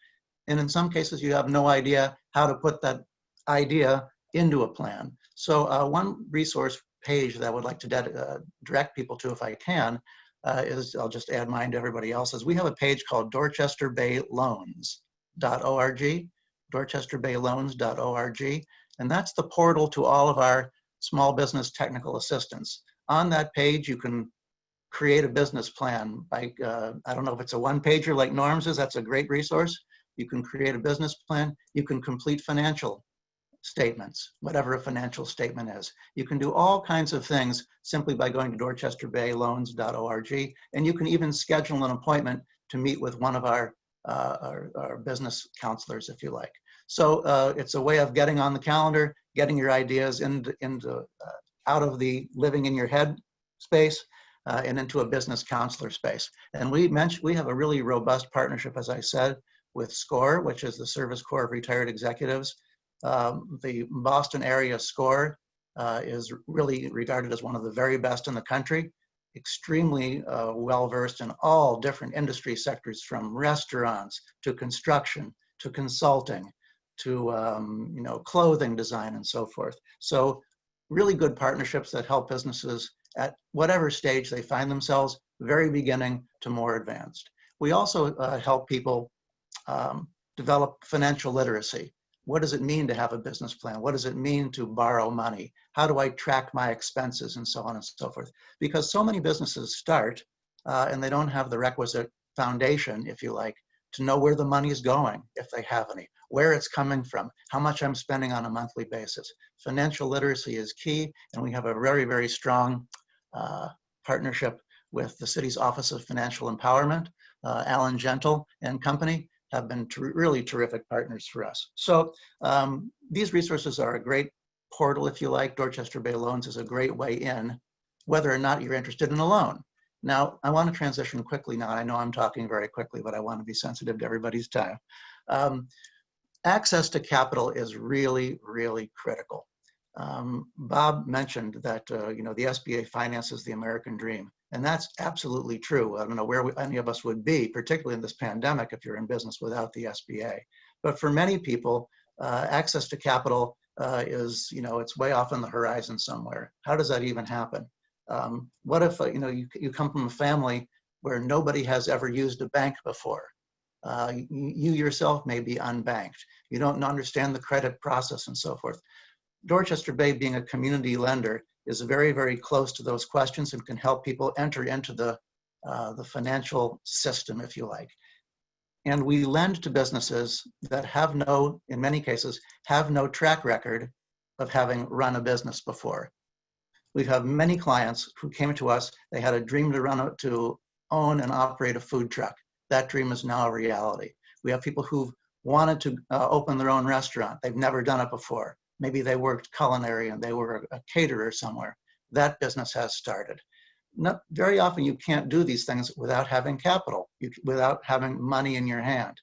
And in some cases, you have no idea how to put that idea into a plan. So one resource page that I would like to direct people to, if I can, is, I'll just add mine to everybody else's. We have a page called DorchesterBayLoans.org, DorchesterBayLoans.org, and that's the portal to all of our small business technical assistance. On that page, you can create a business plan. I don't know if it's a one-pager like Norm's is, that's a great resource. You can create a business plan. You can complete financial statements, whatever a financial statement is. You can do all kinds of things simply by going to DorchesterBayLoans.org, and you can even schedule an appointment to meet with one of our business counselors, if you like. So it's a way of getting on the calendar, getting your ideas out of the living in your head space and into a business counselor space. And we have a really robust partnership, as I said, with SCORE, which is the Service Corps of Retired Executives. The Boston area SCORE is really regarded as one of the very best in the country, extremely well-versed in all different industry sectors, from restaurants to construction to consulting to clothing design and so forth. So really good partnerships that help businesses at whatever stage they find themselves, very beginning to more advanced. We also help people develop financial literacy. What does it mean to have a business plan? What does it mean to borrow money? How do I track my expenses, and so on and so forth? Because so many businesses start and they don't have the requisite foundation, if you like, to know where the money is going, if they have any, where it's coming from, how much I'm spending on a monthly basis. Financial literacy is key, and we have a very, very strong partnership with the city's Office of Financial Empowerment. Alan Gentle and company have been really terrific partners for us. So these resources are a great portal, if you like. Dorchester Bay Loans is a great way in, whether or not you're interested in a loan. Now, I want to transition quickly now. I know I'm talking very quickly, but I want to be sensitive to everybody's time. Access to capital is really, really critical. Bob mentioned that the SBA finances the American dream, and that's absolutely true. I don't know where any of us would be, particularly in this pandemic, if you're in business without the SBA. But for many people, access to capital is, it's way off on the horizon somewhere. How does that even happen? What if you come from a family where nobody has ever used a bank before? You yourself may be unbanked. You don't understand the credit process and so forth. Dorchester Bay, being a community lender, is very, very close to those questions and can help people enter into the financial system, if you like. And we lend to businesses that have in many cases, have no track record of having run a business before. We've had many clients who came to us, they had a dream to own and operate a food truck. That dream is now a reality. We have people who've wanted to open their own restaurant. They've never done it before. Maybe they worked culinary and they were a caterer somewhere. That business has started. Very often you can't do these things without having capital, without having money in your hand.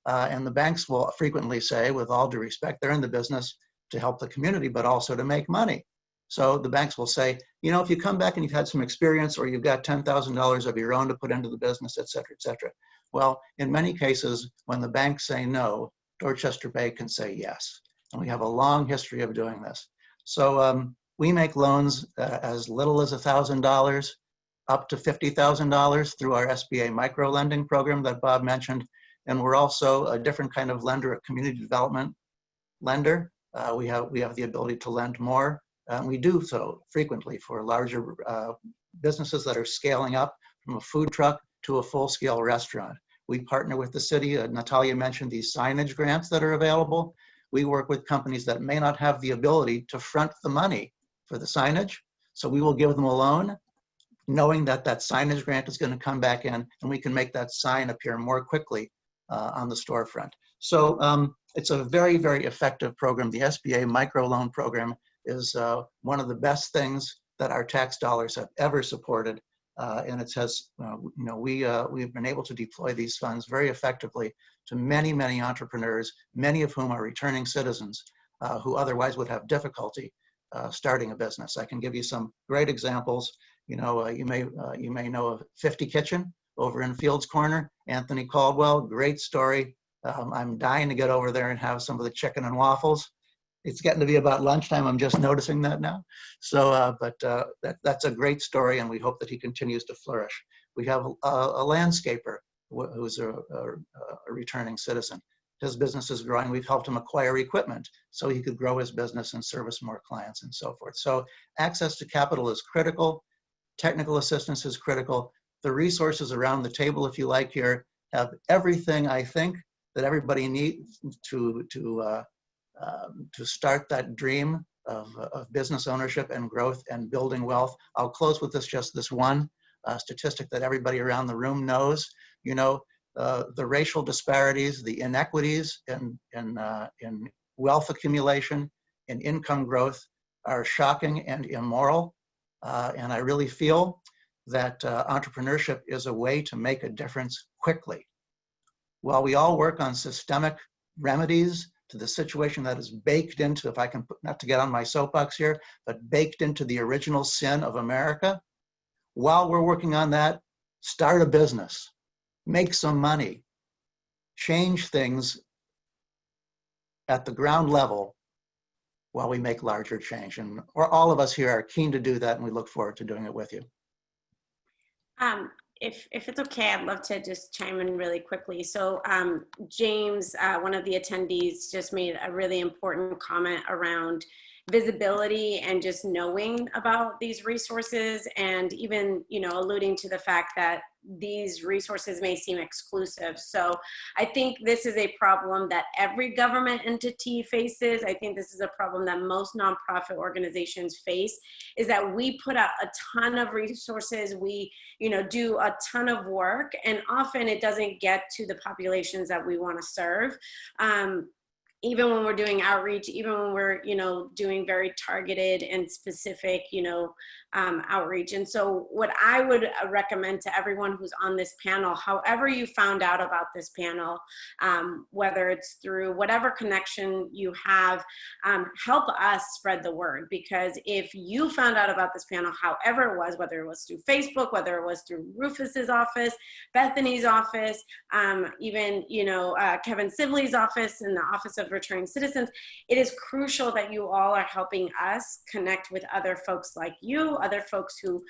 And the banks will frequently say, with all due respect, they're in the business to help the community, but also to make money. So the banks will say, if you come back and you've had some experience or you've got $10,000 of your own to put into the business, et cetera, et cetera. Well, in many cases, when the banks say no, Dorchester Bay can say yes. And we have a long history of doing this. So we make loans as little as $1,000 up to $50,000 through our SBA micro lending program that Bob mentioned. And we're also a different kind of lender, a community development lender. We have the ability to lend more. We do so frequently for larger businesses that are scaling up from a food truck to a full-scale restaurant. We partner with the city. Natalia mentioned these signage grants that are available. We work with companies that may not have the ability to front the money for the signage. So we will give them a loan, knowing that that signage grant is going to come back in, and we can make that sign appear more quickly on the storefront. So it's a very, very effective program. The SBA microloan program is one of the best things that our tax dollars have ever supported. And it has, we've been able to deploy these funds very effectively to many, many entrepreneurs, many of whom are returning citizens who otherwise would have difficulty starting a business. I can give you some great examples. You may know of 50 Kitchen over in Fields Corner. Anthony Caldwell, great story. I'm dying to get over there and have some of the chicken and waffles. It's getting to be about lunchtime. I'm just noticing that now. So, that's a great story, and we hope that he continues to flourish. We have a landscaper who's a returning citizen. His business is growing. We've helped him acquire equipment so he could grow his business and service more clients and so forth. So access to capital is critical. Technical assistance is critical. The resources around the table, if you like, here have everything I think that everybody needs to start that dream of business ownership and growth and building wealth. I'll close with this one statistic that everybody around the room knows. The racial disparities, the inequities in wealth accumulation and income growth are shocking and immoral. And I really feel that entrepreneurship is a way to make a difference quickly. While we all work on systemic remedies to the situation that is baked into, if I can put, not to get on my soapbox here, but baked into the original sin of America, while we're working on that, start a business, make some money, change things at the ground level while we make larger change. And all of us here are keen to do that, and we look forward to doing it with you. If it's okay, I'd love to just chime in really quickly. So James, one of the attendees, just made a really important comment around visibility and just knowing about these resources, and even, you know, alluding to the fact that these resources may seem exclusive. So I think this is a problem that every government entity faces. I think this is a problem that most nonprofit organizations face, is that we put out a ton of resources. We, you know, do a ton of work, and often it doesn't get to the populations that we want to serve. Even when we're doing outreach, even when we're, you know, doing very targeted and specific, you know, outreach. And so what I would recommend to everyone who's on this panel, however you found out about this panel, whether it's through whatever connection you have, help us spread the word. Because if you found out about this panel, however it was, whether it was through Facebook, whether it was through Rufus's office, Bethany's office, even, you know, Kevin Sibley's office and the Office of Returning Citizens, it is crucial that you all are helping us connect with other folks like you, other folks who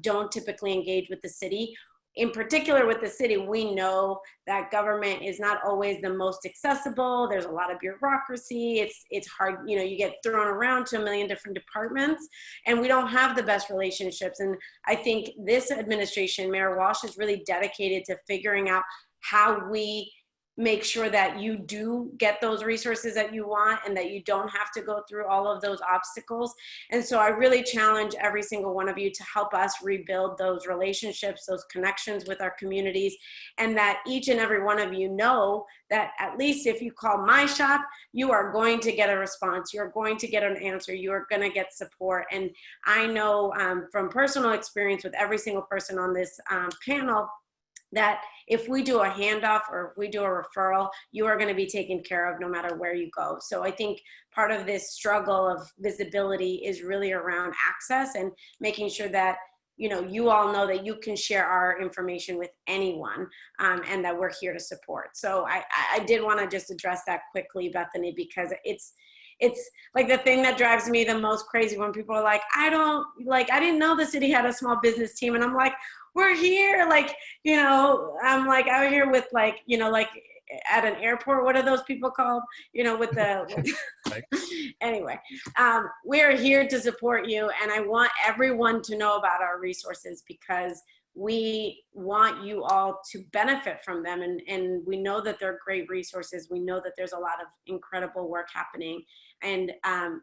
don't typically engage with the city. In particular with the city, we know that government is not always the most accessible. There's a lot of bureaucracy. It's hard, you know, you get thrown around to a million different departments, and we don't have the best relationships. And I think this administration, Mayor Walsh, is really dedicated to figuring out how we make sure that you do get those resources that you want, and that you don't have to go through all of those obstacles. And so I really challenge every single one of you to help us rebuild those relationships, those connections with our communities, and that each and every one of you know that at least if you call my shop, you are going to get a response. You're going to get an answer. You are going to get support. And I know from personal experience with every single person on this panel, that if we do a handoff or if we do a referral, you are going to be taken care of no matter where you go. So I think part of this struggle of visibility is really around access and making sure that, you know, you all know that you can share our information with anyone, and that we're here to support. So I did want to just address that quickly, Bethany, because it's like the thing that drives me the most crazy when people are like, I didn't know the city had a small business team. And I'm like, we're here. Like, you know, I'm like out here with like, you know, like at an airport, what are those people called? You know, with the, anyway, we're here to support you. And I want everyone to know about our resources, because we want you all to benefit from them. And we know that they're great resources. We know that there's a lot of incredible work happening. And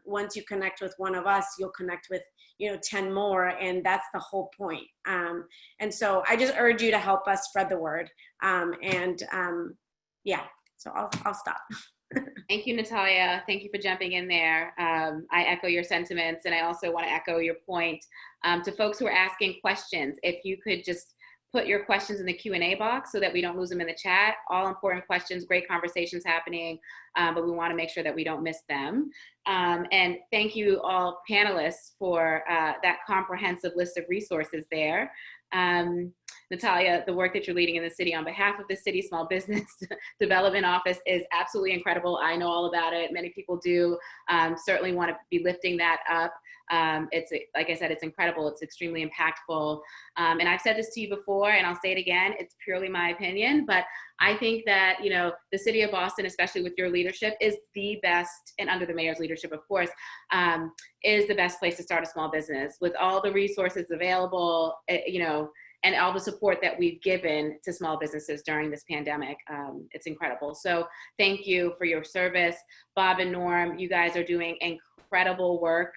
once you connect with one of us, you'll connect with, you know, 10 more. And that's the whole point. And so I just urge you to help us spread the word. Yeah, so I'll stop. Thank you, Natalia. Thank you for jumping in there. I echo your sentiments, and I also want to echo your point to folks who are asking questions. If you could just put your questions in the Q&A box so that we don't lose them in the chat. All important questions, great conversations happening, but we want to make sure that we don't miss them. And thank you all panelists for that comprehensive list of resources there. Natalia, the work that you're leading in the city on behalf of the City Small Business Development Office is absolutely incredible. I know all about it. Many people do. Certainly want to be lifting that up. It's, like I said, it's incredible. It's extremely impactful. And I've said this to you before, and I'll say it again. It's purely my opinion, but I think that, you know, the city of Boston, especially with your leadership, is the best, and under the mayor's leadership, of course, is the best place to start a small business with all the resources available, you know, and all the support that we've given to small businesses during this pandemic. It's incredible. So thank you for your service. Bob and Norm, you guys are doing incredible work,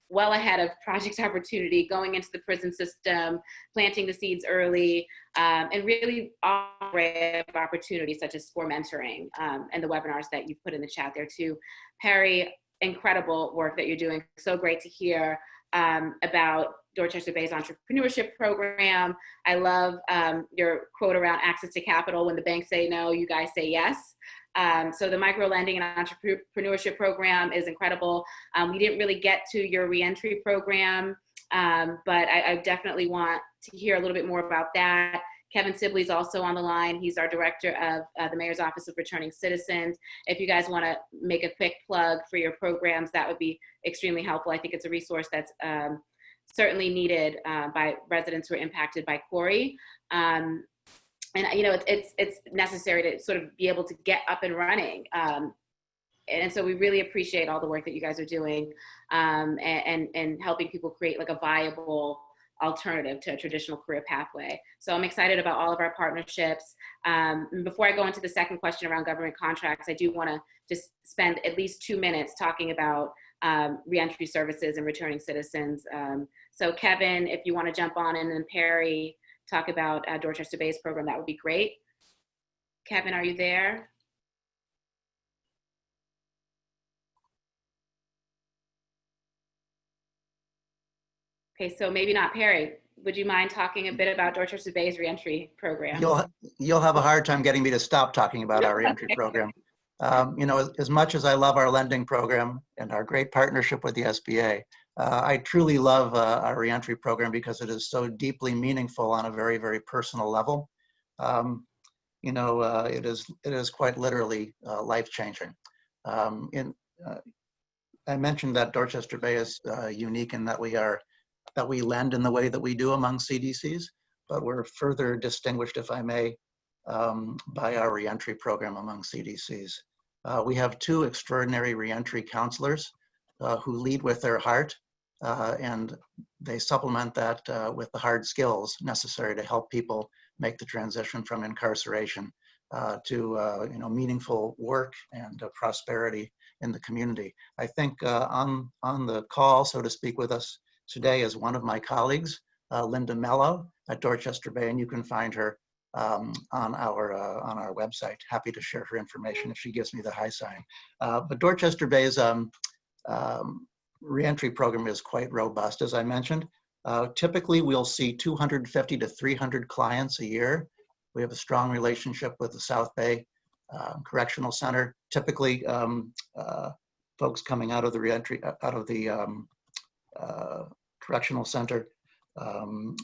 well ahead of Project Opportunity, going into the prison system, planting the seeds early, and really all array of opportunities such as SCORE mentoring and the webinars that you've put in the chat there too. Perry, incredible work that you're doing. So great to hear about Dorchester Bay's entrepreneurship program. I love your quote around access to capital. When the banks say no, you guys say yes. So the micro lending and entrepreneurship program is incredible. We didn't really get to your reentry program, but I definitely want to hear a little bit more about that. Kevin Sibley's also on the line. He's our director of the Mayor's Office of Returning Citizens. If you guys want to make a quick plug for your programs, that would be extremely helpful. I think it's a resource that's certainly needed by residents who are impacted by CORI. And you know, it's necessary to sort of be able to get up and running. And so we really appreciate all the work that you guys are doing and helping people create like a viable alternative to a traditional career pathway. So I'm excited about all of our partnerships. Before I go into the second question around government contracts, I do want to just spend at least 2 minutes talking about reentry services and returning citizens. So Kevin, if you want to jump on, and then Perry talk about Dorchester Bay's program, that would be great. Kevin, are you there? Okay, so maybe not. Perry, would you mind talking a bit about Dorchester Bay's reentry program? You'll have a hard time getting me to stop talking about our reentry program. You know, as much as I love our lending program and our great partnership with the SBA, I truly love our reentry program because it is so deeply meaningful on a very, very personal level. You know, it is quite literally life-changing. I mentioned that Dorchester Bay is unique in that we lend in the way that we do among CDCs, but we're further distinguished, if I may, by our reentry program among CDCs. We have 2 extraordinary reentry counselors who lead with their heart, and they supplement that with the hard skills necessary to help people make the transition from incarceration to you know, meaningful work and prosperity in the community. I think on the call, so to speak, with us today is one of my colleagues, Linda Mello at Dorchester Bay, and you can find her on our website. Happy to share her information if she gives me the high sign. But Dorchester Bay's reentry program is quite robust, as I mentioned. Typically, we'll see 250 to 300 clients a year. We have a strong relationship with the South Bay Correctional Center. Typically, folks coming out of the reentry, out of the correctional center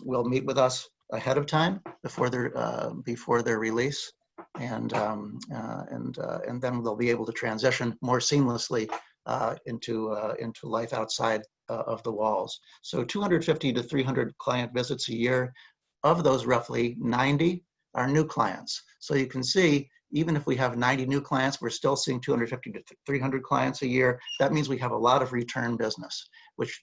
will meet with us ahead of time before their release, and then they'll be able to transition more seamlessly into life outside of the walls. So 250 to 300 client visits a year. Of those, roughly 90 are new clients. So you can see, even if we have 90 new clients, we're still seeing 250 to 300 clients a year. That means we have a lot of return business, which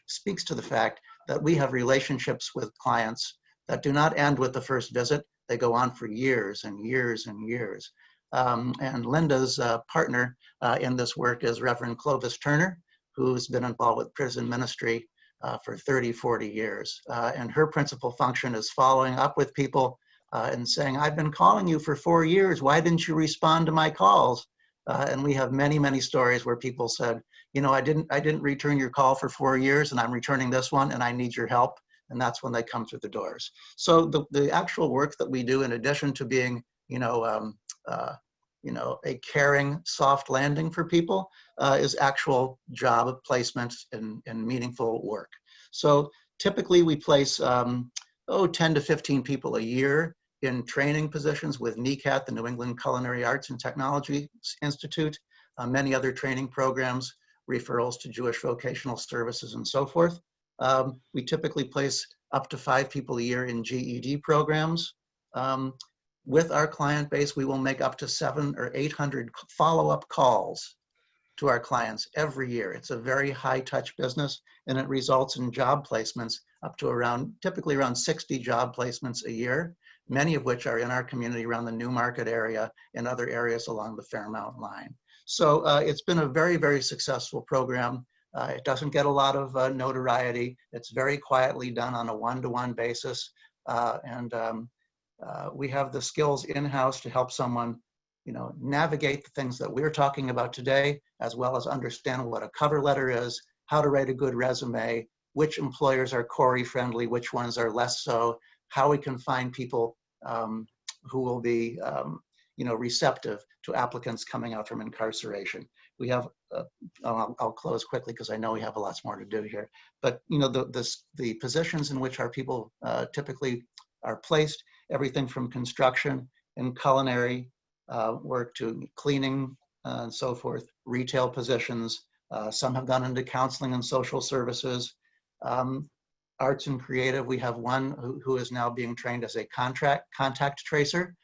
speaks to the fact that we have relationships with clients that do not end with the first visit. They go on for years and years and years. And Linda's partner in this work is Reverend Clovis Turner, who's been involved with prison ministry for 30, 40 years. And her principal function is following up with people and saying, I've been calling you for 4 years. Why didn't you respond to my calls? And we have many, many stories where people said, you know, I didn't return your call for 4 years, and I'm returning this one, and I need your help. And that's when they come through the doors. So the actual work that we do, in addition to being, you know, a caring soft landing for people, is actual job placement and meaningful work. So typically we place 10 to 15 people a year in training positions with NECAT, the New England Culinary Arts and Technology Institute, many other training programs, referrals to Jewish vocational services, and so forth. We typically place up to 5 people a year in GED programs. With our client base, we will make up to 700 or 800 follow-up calls to our clients every year. It's a very high-touch business, and it results in job placements up to typically around 60 job placements a year, many of which are in our community around the Newmarket area and other areas along the Fairmount line. So it's been a very, very successful program. It doesn't get a lot of notoriety. It's very quietly done on a one-to-one basis. We have the skills in-house to help someone, you know, navigate the things that we're talking about today, as well as understand what a cover letter is, how to write a good resume, which employers are CORI friendly, which ones are less so, how we can find people who will be, you know, receptive to applicants coming out from incarceration. We have, I'll close quickly because I know we have lots more to do here, but, you know, the positions in which our people typically are placed, everything from construction and culinary work to cleaning and so forth, retail positions. Some have gone into counseling and social services. Arts and creative, we have one who is now being trained as a contact tracer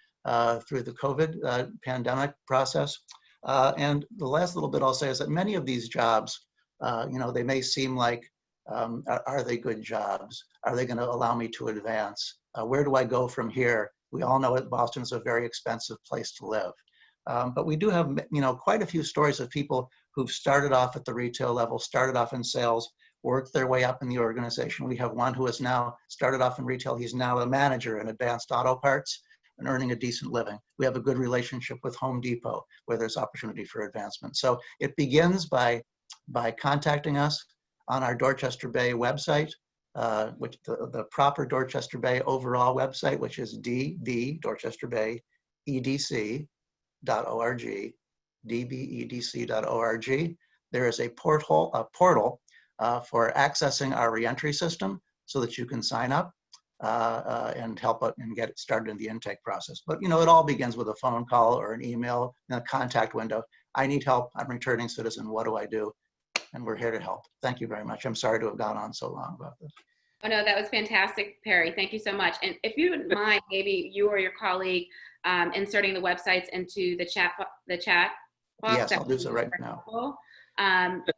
through the COVID pandemic process. And the last little bit I'll say is that many of these jobs, they may seem like, are they good jobs? Are they going to allow me to advance? Where do I go from here? We all know that Boston is a very expensive place to live. But we do have, quite a few stories of people who've started off at the retail level, started off in sales, worked their way up in the organization. We have one who has now started off in retail. He's now a manager in Advanced Auto Parts and earning a decent living. We have a good relationship with Home Depot where there's opportunity for advancement. So it begins by contacting us on our Dorchester Bay website, which the proper Dorchester Bay overall website, which is dbedcedc.org, dbedc.org. There is a portal for accessing our reentry system so that you can sign up and help and get it started in the intake process. But it all begins with a phone call or an email in a contact window. I need help. I'm a returning citizen. What do I do? And we're here to help. Thank you very much. I'm sorry to have gone on so long about this. Oh no, that was fantastic, Perry. Thank you so much. And if you wouldn't mind, maybe you or your colleague inserting the websites into the chat box. Yes, I'll do so right now.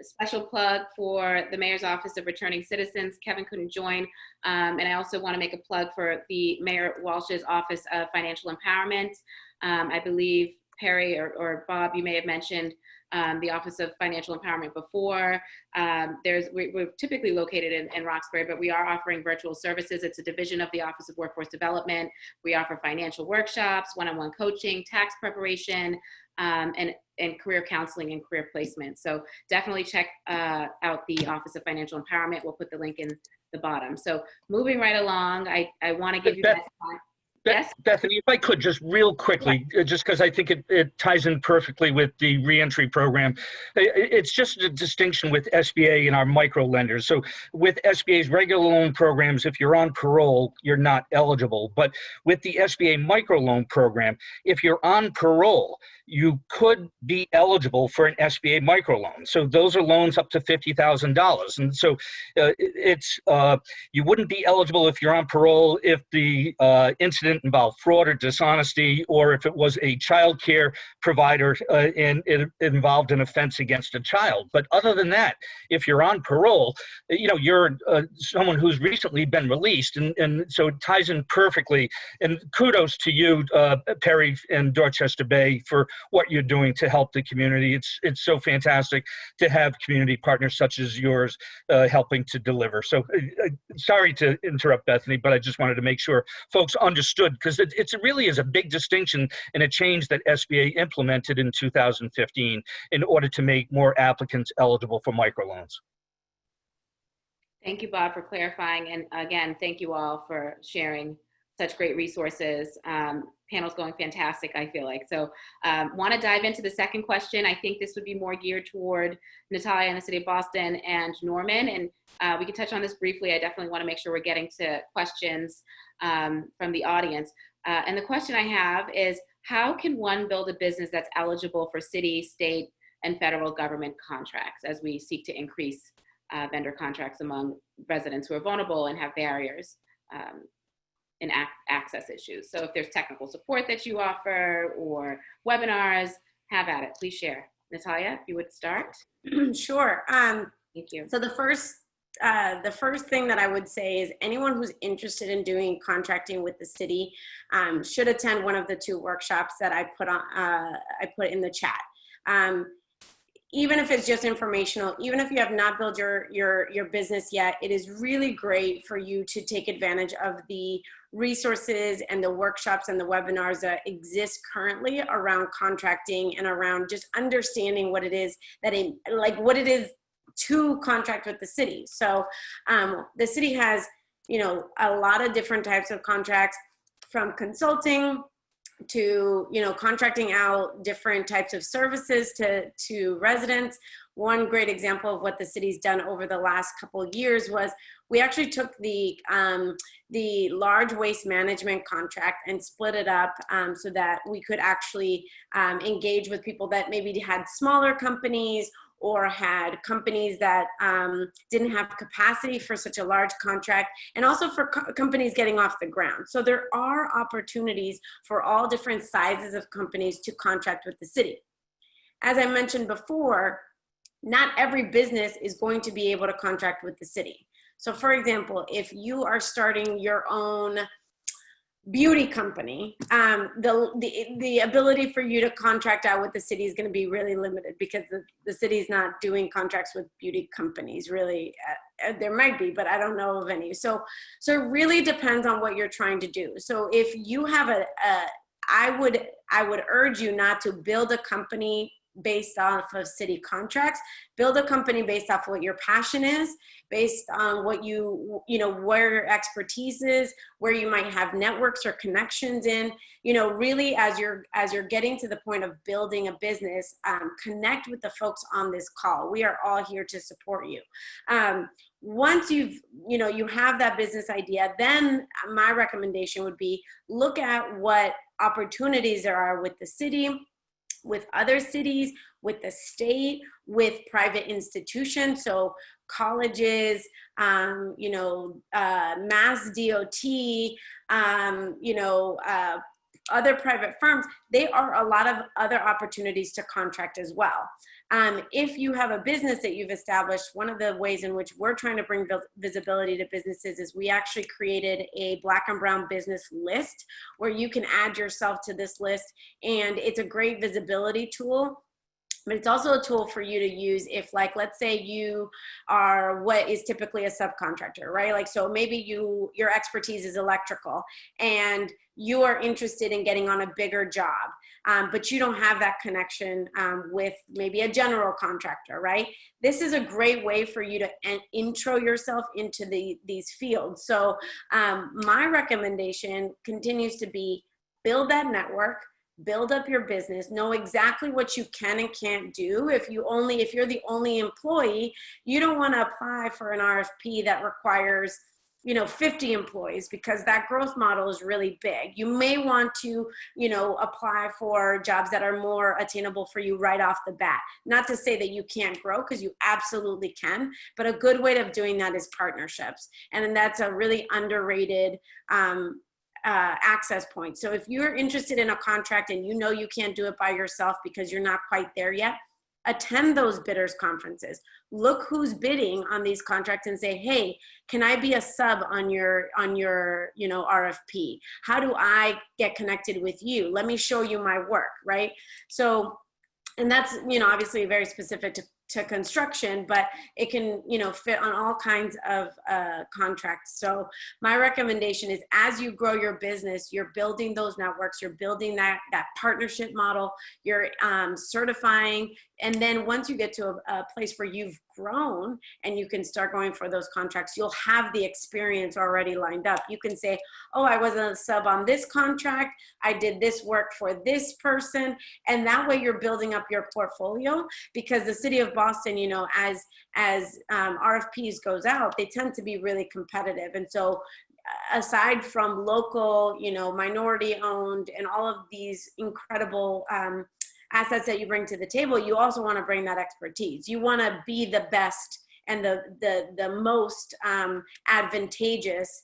Special plug for the Mayor's Office of Returning Citizens. Kevin couldn't join. And I also want to make a plug for the Mayor Walsh's Office of Financial Empowerment. I believe Perry or Bob, you may have mentioned the Office of Financial Empowerment before. We're typically located in Roxbury, but we are offering virtual services. It's a division of the Office of Workforce Development. We offer financial workshops, one-on-one coaching, tax preparation, and career counseling and career placement. So definitely check out the Office of Financial Empowerment. We'll put the link in the bottom. So moving right along, I want to give you guys time. Yes? Bethany, if I could just real quickly, just because I think it ties in perfectly with the reentry program. It's just a distinction with SBA and our micro lenders. So with SBA's regular loan programs, if you're on parole, you're not eligible. But with the SBA micro loan program, if you're on parole, you could be eligible for an SBA microloan. So those are loans up to $50,000. And so you wouldn't be eligible if you're on parole if the incident involved fraud or dishonesty, or if it was a child care provider and it involved an offense against a child. But other than that, if you're on parole, you're someone who's recently been released. And so it ties in perfectly. And kudos to you, Perry and Dorchester Bay, for what you're doing to help the community. It's so fantastic to have community partners such as yours helping to deliver. So sorry to interrupt, Bethany, but I just wanted to make sure folks understood, because it really is a big distinction and a change that SBA implemented in 2015 in order to make more applicants eligible for microloans. Thank you, Bob, for clarifying. And again, thank you all for sharing such great resources. Panel's going fantastic, I feel like. So want to dive into the second question. I think this would be more geared toward Natalia in the city of Boston and Norman. And we can touch on this briefly. I definitely want to make sure we're getting to questions from the audience. And the question I have is, how can one build a business that's eligible for city, state, and federal government contracts as we seek to increase vendor contracts among residents who are vulnerable and have barriers and access issues? So if there's technical support that you offer or webinars, have at it. Please share. Natalia, if you would start. Sure. Thank you. So the first thing that I would say is anyone who's interested in doing contracting with the city should attend one of the 2 workshops that I put in the chat. Even if it's just informational, even if you have not built your business yet, it is really great for you to take advantage of the resources and the workshops and the webinars that exist currently around contracting and around just understanding what it is what it is to contract with the city. So the city has, a lot of different types of contracts, from consulting to, you know, contracting out different types of services to residents. One great example of what the city's done over the last couple of years was we actually took the large waste management contract and split it up so that we could actually engage with people that maybe had smaller companies or had companies that didn't have capacity for such a large contract, and also for companies getting off the ground. So there are opportunities for all different sizes of companies to contract with the city. As I mentioned before, not every business is going to be able to contract with the city. So for example, if you are starting your own beauty company, the ability for you to contract out with the city is going to be really limited, because the city's not doing contracts with beauty companies really. There might be, but I don't know of any. So it really depends on what you're trying to do. So if you have I would urge you not to build a company based off of city contracts. Build a company based off of what your passion is, based on what you know, where your expertise is, where you might have networks or connections in, you know, really as you're getting to the point of building a business, connect with the folks on this call. We are all here to support you. Once you have that business idea, then my recommendation would be look at what opportunities there are with the city, with other cities, with the state, with private institutions, so colleges, Mass DOT, other private firms. There are a lot of other opportunities to contract as well. If you have a business that you've established, one of the ways in which we're trying to bring visibility to businesses is we actually created a Black and Brown business list where you can add yourself to this list, and it's a great visibility tool. But it's also a tool for you to use if, like, let's say you are what is typically a subcontractor, right? Like, so maybe your expertise is electrical and you are interested in getting on a bigger job, but you don't have that connection with maybe a general contractor, right? This is a great way for you to intro yourself into these fields. So my recommendation continues to be build that network, build up your business, know exactly what you can and can't do. If you're the only employee, you don't want to apply for an RFP that requires 50 employees, because that growth model is really big. You may want to, apply for jobs that are more attainable for you right off the bat. Not to say that you can't grow, because you absolutely can, but a good way of doing that is partnerships. And then that's a really underrated access point. So if you're interested in a contract and you can't do it by yourself because you're not quite there yet, attend those bidders conferences. Look who's bidding on these contracts and say, hey, can I be a sub on your RFP? How do I get connected with you? Let me show you my work, right? So, and that's, obviously very specific to construction, but it can, fit on all kinds of contracts. So my recommendation is, as you grow your business, you're building those networks, you're building that partnership model, you're certifying. And then once you get to a place where you've grown and you can start going for those contracts, you'll have the experience already lined up. You can say, oh, I was a sub on this contract, I did this work for this person. And that way you're building up your portfolio, because the city of Boston, as RFPs goes out, they tend to be really competitive. And so aside from local, minority owned and all of these incredible assets that you bring to the table, you also want to bring that expertise. You want to be the best and the most advantageous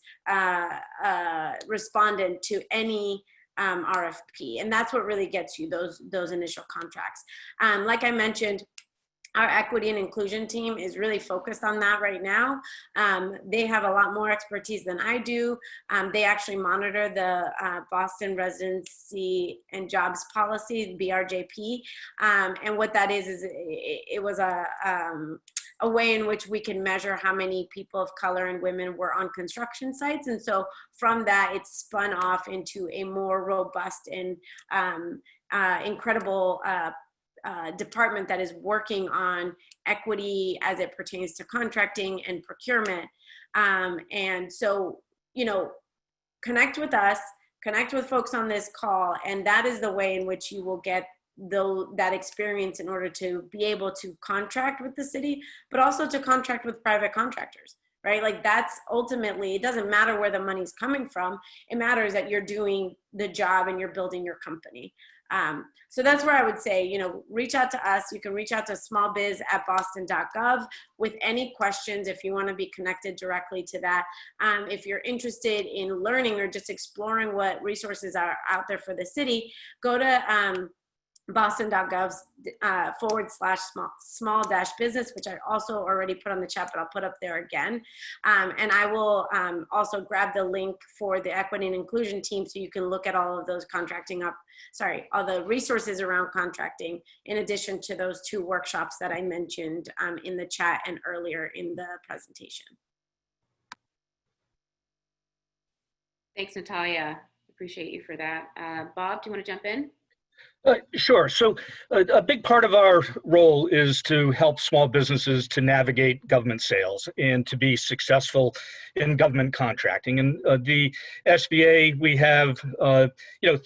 respondent to any RFP. And that's what really gets you those initial contracts. Like I mentioned, our equity and inclusion team is really focused on that right now. They have a lot more expertise than I do. They actually monitor the Boston Residency and Jobs Policy, BRJP. And what that is it was a way in which we can measure how many people of color and women were on construction sites. And so from that, it's spun off into a more robust and incredible department that is working on equity as it pertains to contracting and procurement. And so, connect with us, connect with folks on this call, and that is the way in which you will get that experience in order to be able to contract with the city, but also to contract with private contractors, right? Like that's ultimately, it doesn't matter where the money's coming from. It matters that you're doing the job and you're building your company. So that's where I would say, you know, reach out to us. You can reach out to smallbiz@boston.gov with any questions if you want to be connected directly to that. If you're interested in learning or just exploring what resources are out there for the city, go to boston.gov /small-business, which I also already put on the chat, but I'll put up there again. And I will also grab the link for the equity and inclusion team so you can look at all of those all the resources around contracting, in addition to those 2 workshops that I mentioned in the chat and earlier in the presentation. Thanks, Natalia. Appreciate you for that. Bob, do you want to jump in? Sure. So a big part of our role is to help small businesses to navigate government sales and to be successful in government contracting. And the SBA, we have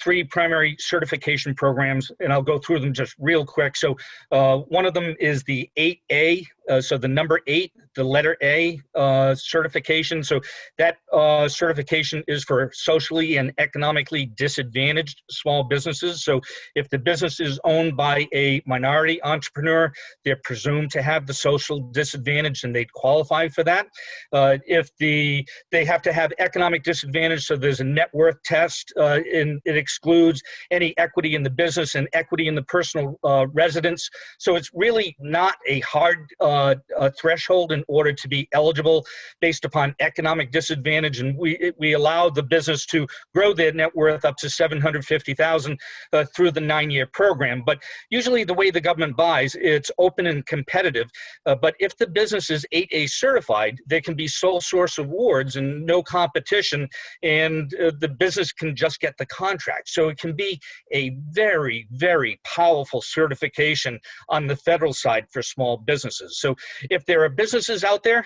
3 primary certification programs, and I'll go through them just real quick. So one of them is the 8A, so the number 8, the letter A certification. So that certification is for socially and economically disadvantaged small businesses. So if the business is owned by a minority entrepreneur, they're presumed to have the social disadvantage and they'd qualify for that. If they have to have economic disadvantage, so there's a net worth test, and it excludes any equity in the business and equity in the personal residence. So it's really not a hard threshold in order to be eligible based upon economic disadvantage, and we allow the business to grow their net worth up to $750,000 through the 9-year program. But usually the way the government buys, it's open and competitive. But if the business is 8A certified, there can be sole source awards and no competition, and the business can just get the contract. So it can be a very, very powerful certification on the federal side for small businesses. So if there are businesses out there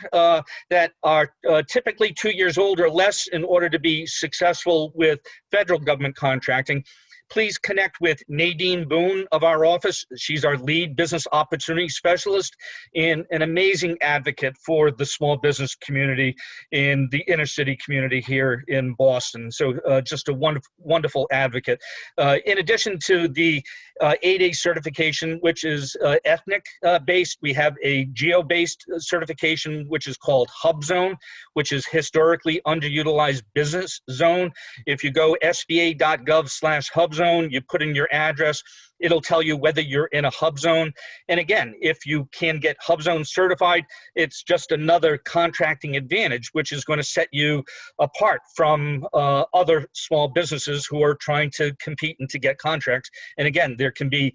that are typically 2 years old or less in order to be successful with federal government contracting, please connect with Nadine Boone of our office. She's our lead business opportunity specialist and an amazing advocate for the small business community in the inner city community here in Boston. So just a wonderful advocate. In addition to the 8A certification, which is ethnic based, we have a geo-based certification, which is called Hub Zone, which is historically underutilized business zone. If you go sba.gov/hub zone, you put in your address, it'll tell you whether you're in a hub zone. And again, if you can get hub zone certified, it's just another contracting advantage, which is going to set you apart from other small businesses who are trying to compete and to get contracts. And again, there can be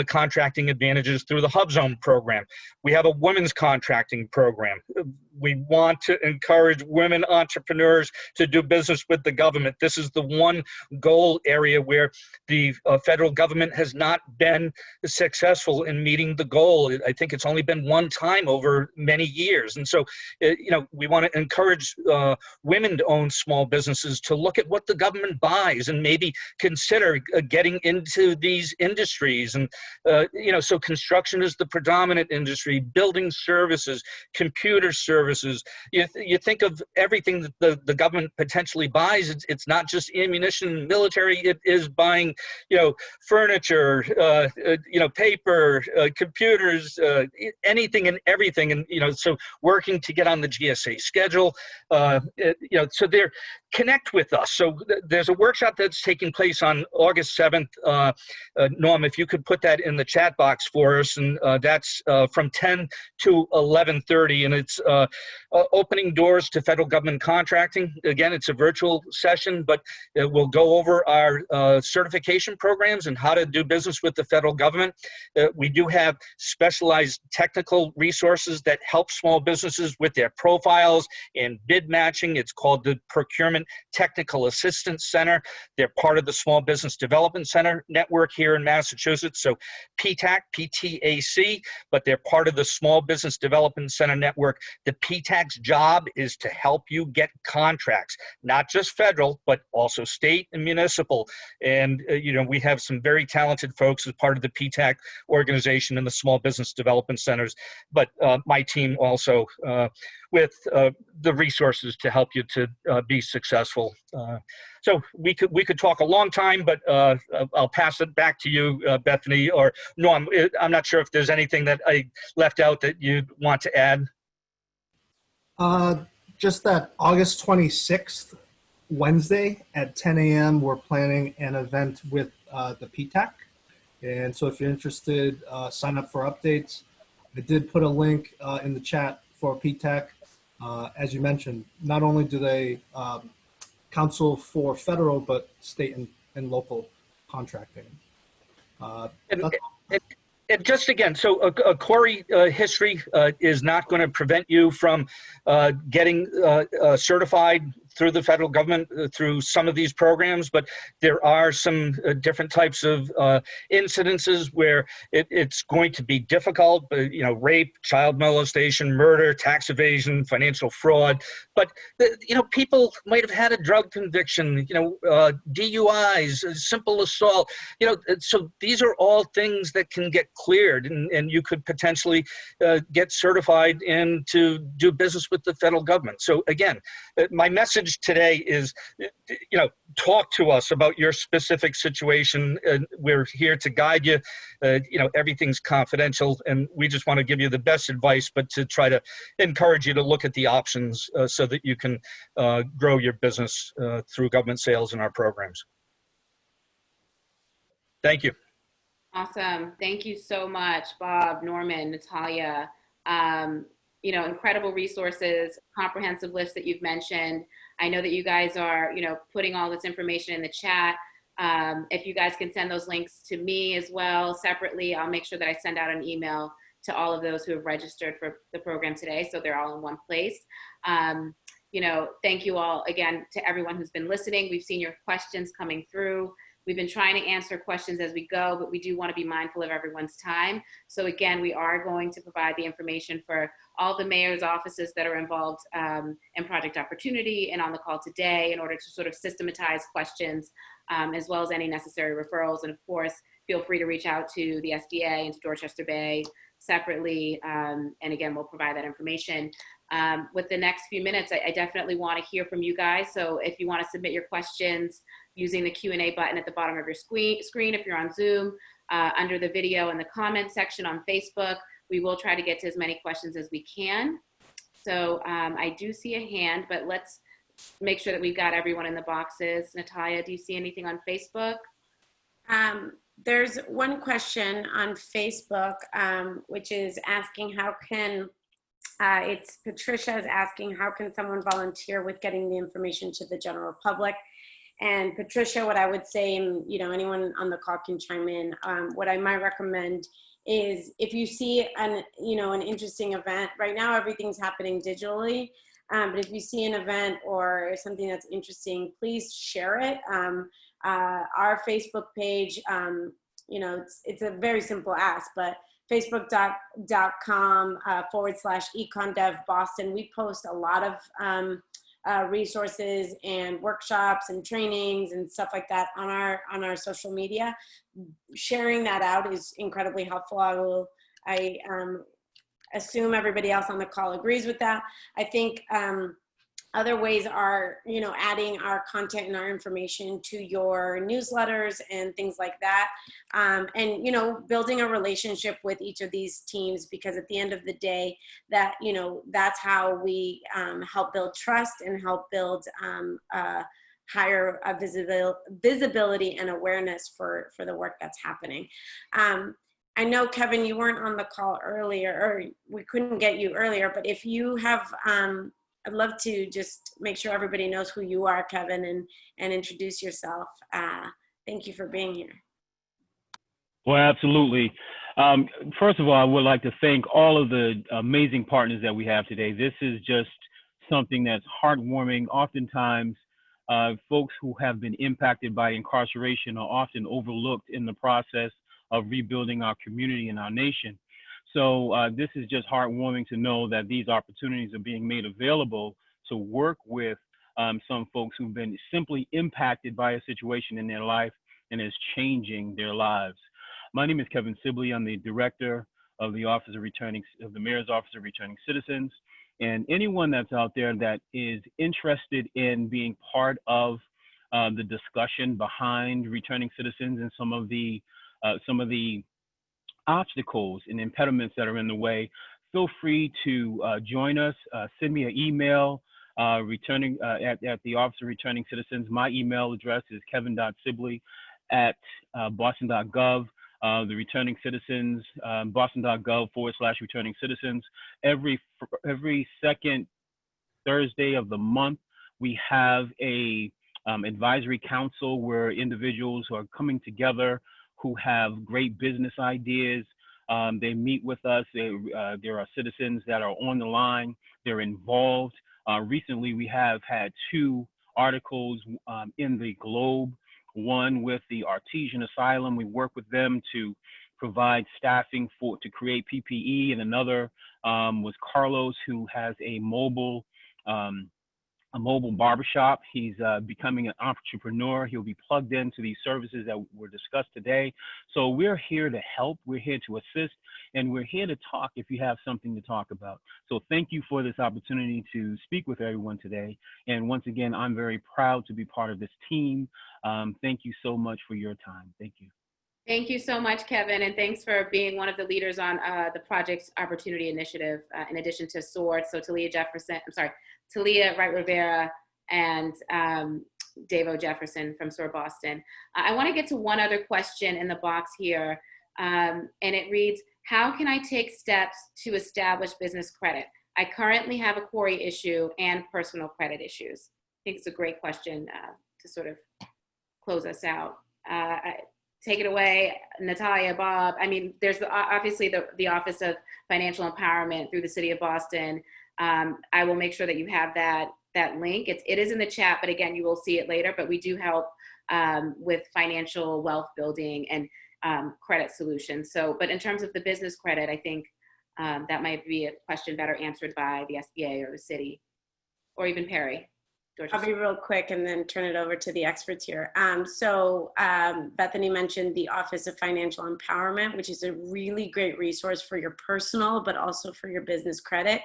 contracting advantages through the hub zone program. We have a women's contracting program. We want to encourage women entrepreneurs to do business with the government. This is the one goal area where the federal government has not been successful in meeting the goal. I think it's only been one time over many years. And so, we want to encourage women to own small businesses to look at what the government buys and maybe consider getting into these industries. And, so construction is the predominant industry, building services, computer services. You think of everything that the government potentially buys. It's not just ammunition, military. It is buying, furniture, paper, computers, anything and everything. And, so working to get on the GSA schedule, so they're connect with us. So there's a workshop that's taking place on August 7th. Norm, if you could put that in the chat box for us, and that's from 10 to 11:30, and it's opening doors to federal government contracting. Again, it's a virtual session, but we'll go over our certification programs and how to do business business with the federal government. We do have specialized technical resources that help small businesses with their profiles and bid matching. It's called the Procurement Technical Assistance Center. They're part of the Small Business Development Center network here in Massachusetts. So PTAC, PTAC, but they're part of the Small Business Development Center network. The PTAC's job is to help you get contracts, not just federal, but also state and municipal. And, we have some very talented folks as part of the PTAC organization and the Small Business Development Centers, but my team also with the resources to help you to be successful. So we could talk a long time, but I'll pass it back to you, Bethany, or Norm. I'm not sure if there's anything that I left out that you'd want to add. Just that August 26th, Wednesday at 10 a.m., we're planning an event with the PTAC. And so if you're interested, sign up for updates. I did put a link in the chat for PTAC. As you mentioned, not only do they counsel for federal, but state and local contracting. And just again, so a CORI history is not going to prevent you from getting certified through the federal government through some of these programs, but there are some different types of incidences where it's going to be difficult, rape, child molestation, murder, tax evasion, financial fraud. But, people might have had a drug conviction, DUIs, simple assault, so these are all things that can get cleared and you could potentially get certified and to do business with the federal government. So again, my message today is, talk to us about your specific situation. We're here to guide you. Everything's confidential, and we just want to give you the best advice, but to try to encourage you to look at the options so that you can grow your business through government sales and our programs. Thank you. Awesome. Thank you so much, Bob, Norman, Natalia. Incredible resources, comprehensive list that you've mentioned. I know that you guys are, putting all this information in the chat. If you guys can send those links to me as well separately, I'll make sure that I send out an email to all of those who have registered for the program today, so they're all in one place. Thank you all again to everyone who's been listening. We've seen your questions coming through. We've been trying to answer questions as we go, but we do want to be mindful of everyone's time. So again, we are going to provide the information for all the mayor's offices that are involved in Project Opportunity and on the call today in order to sort of systematize questions as well as any necessary referrals. And of course, feel free to reach out to the SDA and to Dorchester Bay separately. And again, we'll provide that information. With the next few minutes, I definitely want to hear from you guys. So if you want to submit your questions using the Q&A button at the bottom of your screen, if you're on Zoom, under the video in the comment section on Facebook, we will try to get to as many questions as we can. So I do see a hand, but let's make sure that we've got everyone in the boxes. Natalia, do you see anything on Facebook? There's one question on Facebook, which is asking how can, it's Patricia is asking, how can someone volunteer with getting the information to the general public? And Patricia, what I would say, and anyone on the call can chime in, what I might recommend is if you see an interesting event, right now everything's happening digitally, but if you see an event or something that's interesting, please share it. Our Facebook page, it's a very simple ask, but facebook.com/econdevboston. Boston. We post a lot of resources and workshops and trainings and stuff like that on our social media. Sharing that out is incredibly helpful. I assume everybody else on the call agrees with that. I think other ways are, adding our content and our information to your newsletters and things like that. And, building a relationship with each of these teams, because at the end of the day, that, that's how we help build trust and help build higher visibility and awareness for the work that's happening. I know, Kevin, you weren't on the call earlier, or we couldn't get you earlier, but if you have, I'd love to just make sure everybody knows who you are, Kevin, and introduce yourself. Thank you for being here. Well, absolutely. First of all, I would like to thank all of the amazing partners that we have today. This is just something that's heartwarming. Oftentimes, folks who have been impacted by incarceration are often overlooked in the process of rebuilding our community and our nation. So this is just heartwarming to know that these opportunities are being made available to work with some folks who've been simply impacted by a situation in their life and is changing their lives. My name is Kevin Sibley. I'm the director of the Mayor's Office of Returning Citizens. And anyone that's out there that is interested in being part of the discussion behind returning citizens and some of the obstacles and impediments that are in the way, feel free to join us. Send me an email at the Office of Returning Citizens. My email address is kevin.sibley@boston.gov. The Returning Citizens, boston.gov/returning citizens. Every second Thursday of the month, we have a advisory council where individuals who are coming together who have great business ideas. They meet with us. There are citizens that are on the line. They're involved. Recently, we have had 2 articles in the Globe. One with the Artesian Asylum. We work with them to provide staffing to create PPE, and another was Carlos, who has a mobile barbershop. He's becoming an entrepreneur. He'll be plugged into these services that were discussed today. So we're here to help. We're here to assist, and we're here to talk if you have something to talk about. So thank you for this opportunity to speak with everyone today. And once again, I'm very proud to be part of this team. Thank you so much for your time. Thank you. Thank you so much, Kevin, and thanks for being one of the leaders on the Project Opportunity Initiative, in addition to SOAR, so Talia Wright Rivera and Davo Jefferson from SOAR Boston. I want to get to one other question in the box here, and it reads, how can I take steps to establish business credit? I currently have a CORI issue and personal credit issues. I think it's a great question to sort of close us out. Take it away, Natalia, Bob. I mean, there's obviously the Office of Financial Empowerment through the City of Boston. I will make sure that you have that link. It is in the chat, but again, you will see it later. But we do help with financial wealth building and credit solutions. So, but in terms of the business credit, I think that might be a question better answered by the SBA or the city, or even Perry. I'll be real quick and then turn it over to the experts here. Bethany mentioned the Office of Financial Empowerment, which is a really great resource for your personal, but also for your business credit.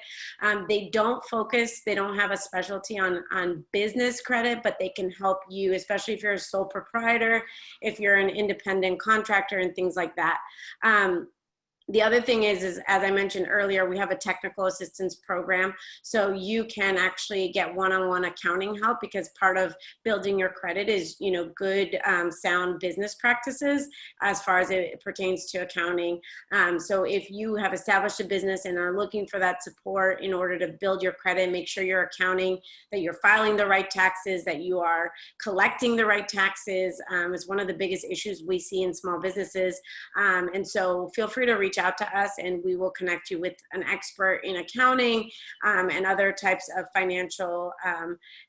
They don't have a specialty on business credit, but they can help you, especially if you're a sole proprietor, if you're an independent contractor and things like that. The other thing is, as I mentioned earlier, we have a technical assistance program. So you can actually get one-on-one accounting help, because part of building your credit is, good, sound business practices as far as it pertains to accounting. So if you have established a business and are looking for that support in order to build your credit, make sure you're accounting, that you're filing the right taxes, that you are collecting the right taxes, is one of the biggest issues we see in small businesses. And so feel free to reach out to us and we will connect you with an expert in accounting and other types of financial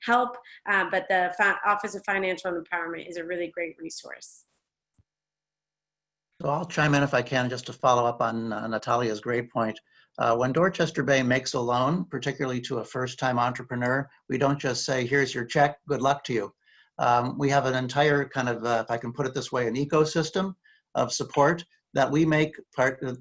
help. But the Office of Financial Empowerment is a really great resource. So I'll chime in if I can, just to follow up on Natalia's great point. When Dorchester Bay makes a loan, particularly to a first-time entrepreneur, we don't just say, here's your check, good luck to you. We have an entire kind of, if I can put it this way, an ecosystem of support that we make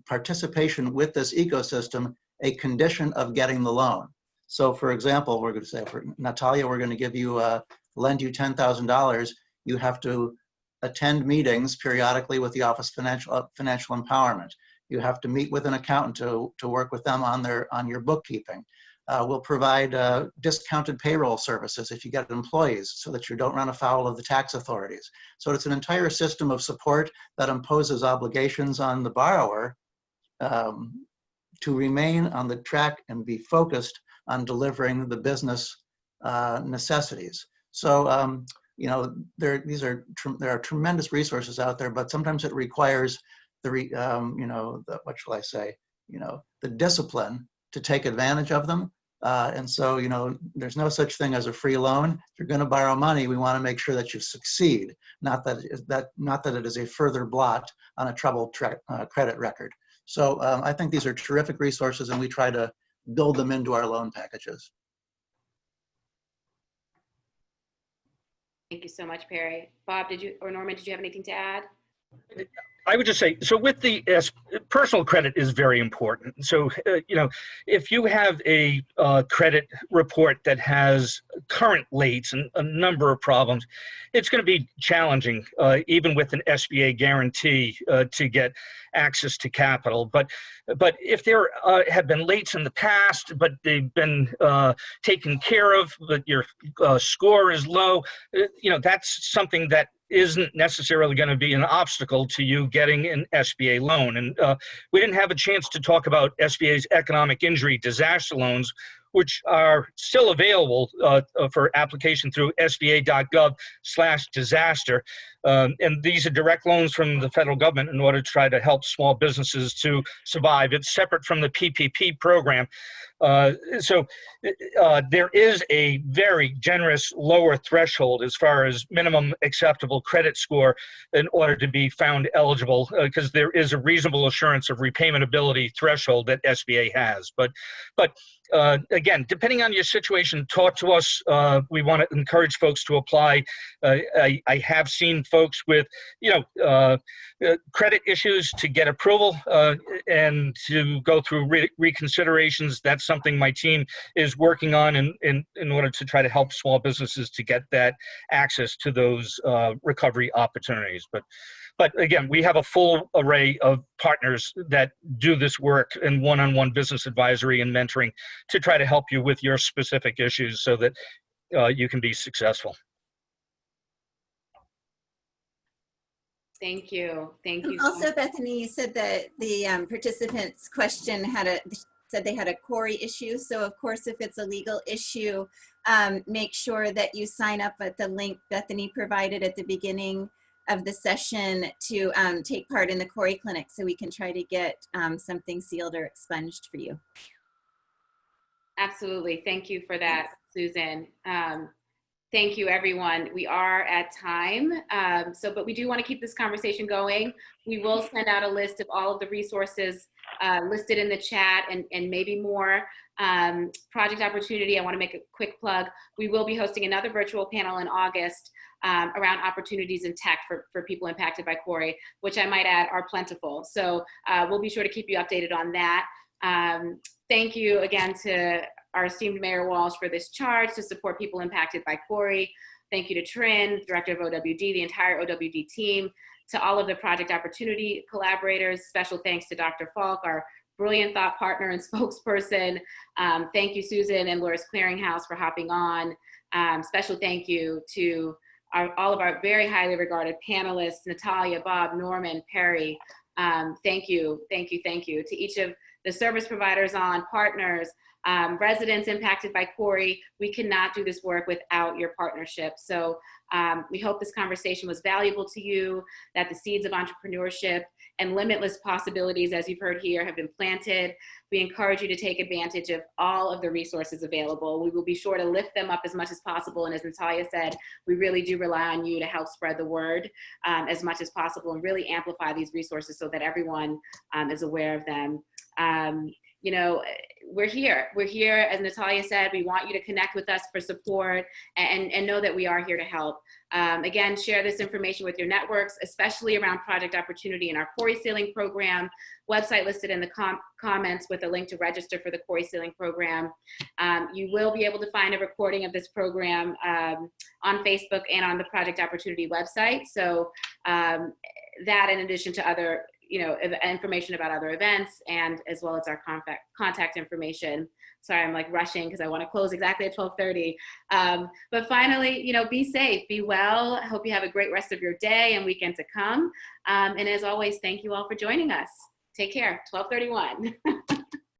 participation with this ecosystem a condition of getting the loan. So for example, we're going to say, for Natalia, we're going to lend you $10,000. You have to attend meetings periodically with the Office of Financial Empowerment. You have to meet with an accountant to work with them on your bookkeeping. We'll provide discounted payroll services if you get employees, so that you don't run afoul of the tax authorities. So it's an entire system of support that imposes obligations on the borrower to remain on the track and be focused on delivering the business necessities. So you know, there are tremendous resources out there, but sometimes it requires you know, what shall I say, you know, the discipline to take advantage of them. And so, you know, there's no such thing as a free loan. If you're going to borrow money, we want to make sure that you succeed, not that it is a further blot on a troubled credit record. So I think these are terrific resources, and we try to build them into our loan packages. Thank you so much, Perry. Bob, or Norman, did you have anything to add? I would just say, so with the personal credit is very important. So, you know, if you have a credit report that has current lates and a number of problems, it's going to be challenging, even with an SBA guarantee, to get access to capital. But if there have been lates in the past, but they've been taken care of, but your score is low, you know, that's something that isn't necessarily going to be an obstacle to you getting an SBA loan. And we didn't have a chance to talk about SBA's economic injury disaster loans, which are still available for application through sba.gov/disaster. And these are direct loans from the federal government in order to try to help small businesses to survive. It's separate from the PPP program. So there is a very generous lower threshold as far as minimum acceptable credit score in order to be found eligible, because there is a reasonable assurance of repayment ability threshold that SBA has. But again, depending on your situation, talk to us. We want to encourage folks to apply. I have seen folks with, you know, credit issues to get approval and to go through reconsiderations. That's something my team is working on in order to try to help small businesses to get that access to those recovery opportunities. But again, we have a full array of partners that do this work in one-on-one business advisory and mentoring to try to help you with your specific issues so that you can be successful. Thank you. Thank you. Also, Bethany, you said that the participants' question said they had a CORI issue. So of course, if it's a legal issue, make sure that you sign up at the link Bethany provided at the beginning of the session to take part in the CORI clinic, so we can try to get something sealed or expunged for you. Absolutely. Thank you for that, Susan. Thank you, everyone. We are at time, but we do want to keep this conversation going. We will send out a list of all of the resources listed in the chat and maybe more. Project Opportunity, I want to make a quick plug. We will be hosting another virtual panel in August around opportunities in tech for people impacted by CORI, which I might add are plentiful. So we'll be sure to keep you updated on that. Thank you again to our esteemed Mayor Walsh for this charge to support people impacted by CORI. Thank you to Trin, Director of OWD, the entire OWD team, to all of the Project Opportunity collaborators. Special thanks to Dr. Faulk, our brilliant thought partner and spokesperson. Thank you, Susan and Lawyers Clearinghouse, for hopping on. Special thank you to all of our very highly regarded panelists, Natalia, Bob, Norman, Perry. Thank you, thank you, thank you. To each of the service providers on, partners, residents impacted by CORI. We cannot do this work without your partnership. So we hope this conversation was valuable to you, that the seeds of entrepreneurship and limitless possibilities, as you've heard here, have been planted. We encourage you to take advantage of all of the resources available. We will be sure to lift them up as much as possible. And as Natalia said, we really do rely on you to help spread the word as much as possible and really amplify these resources so that everyone is aware of them. You know, we're here. We're here, as Natalia said, we want you to connect with us for support and know that we are here to help. Again, share this information with your networks, especially around Project Opportunity and our CORI Sealing Program. Website listed in the comments with a link to register for the CORI Sealing Program. You will be able to find a recording of this program on Facebook and on the Project Opportunity website. So that, in addition to other information about other events, and as well as our contact information. Sorry, I'm like rushing because I want to close exactly at 12:30. But finally, be safe, be well. I hope you have a great rest of your day and weekend to come. And as always, thank you all for joining us. Take care. 12:31.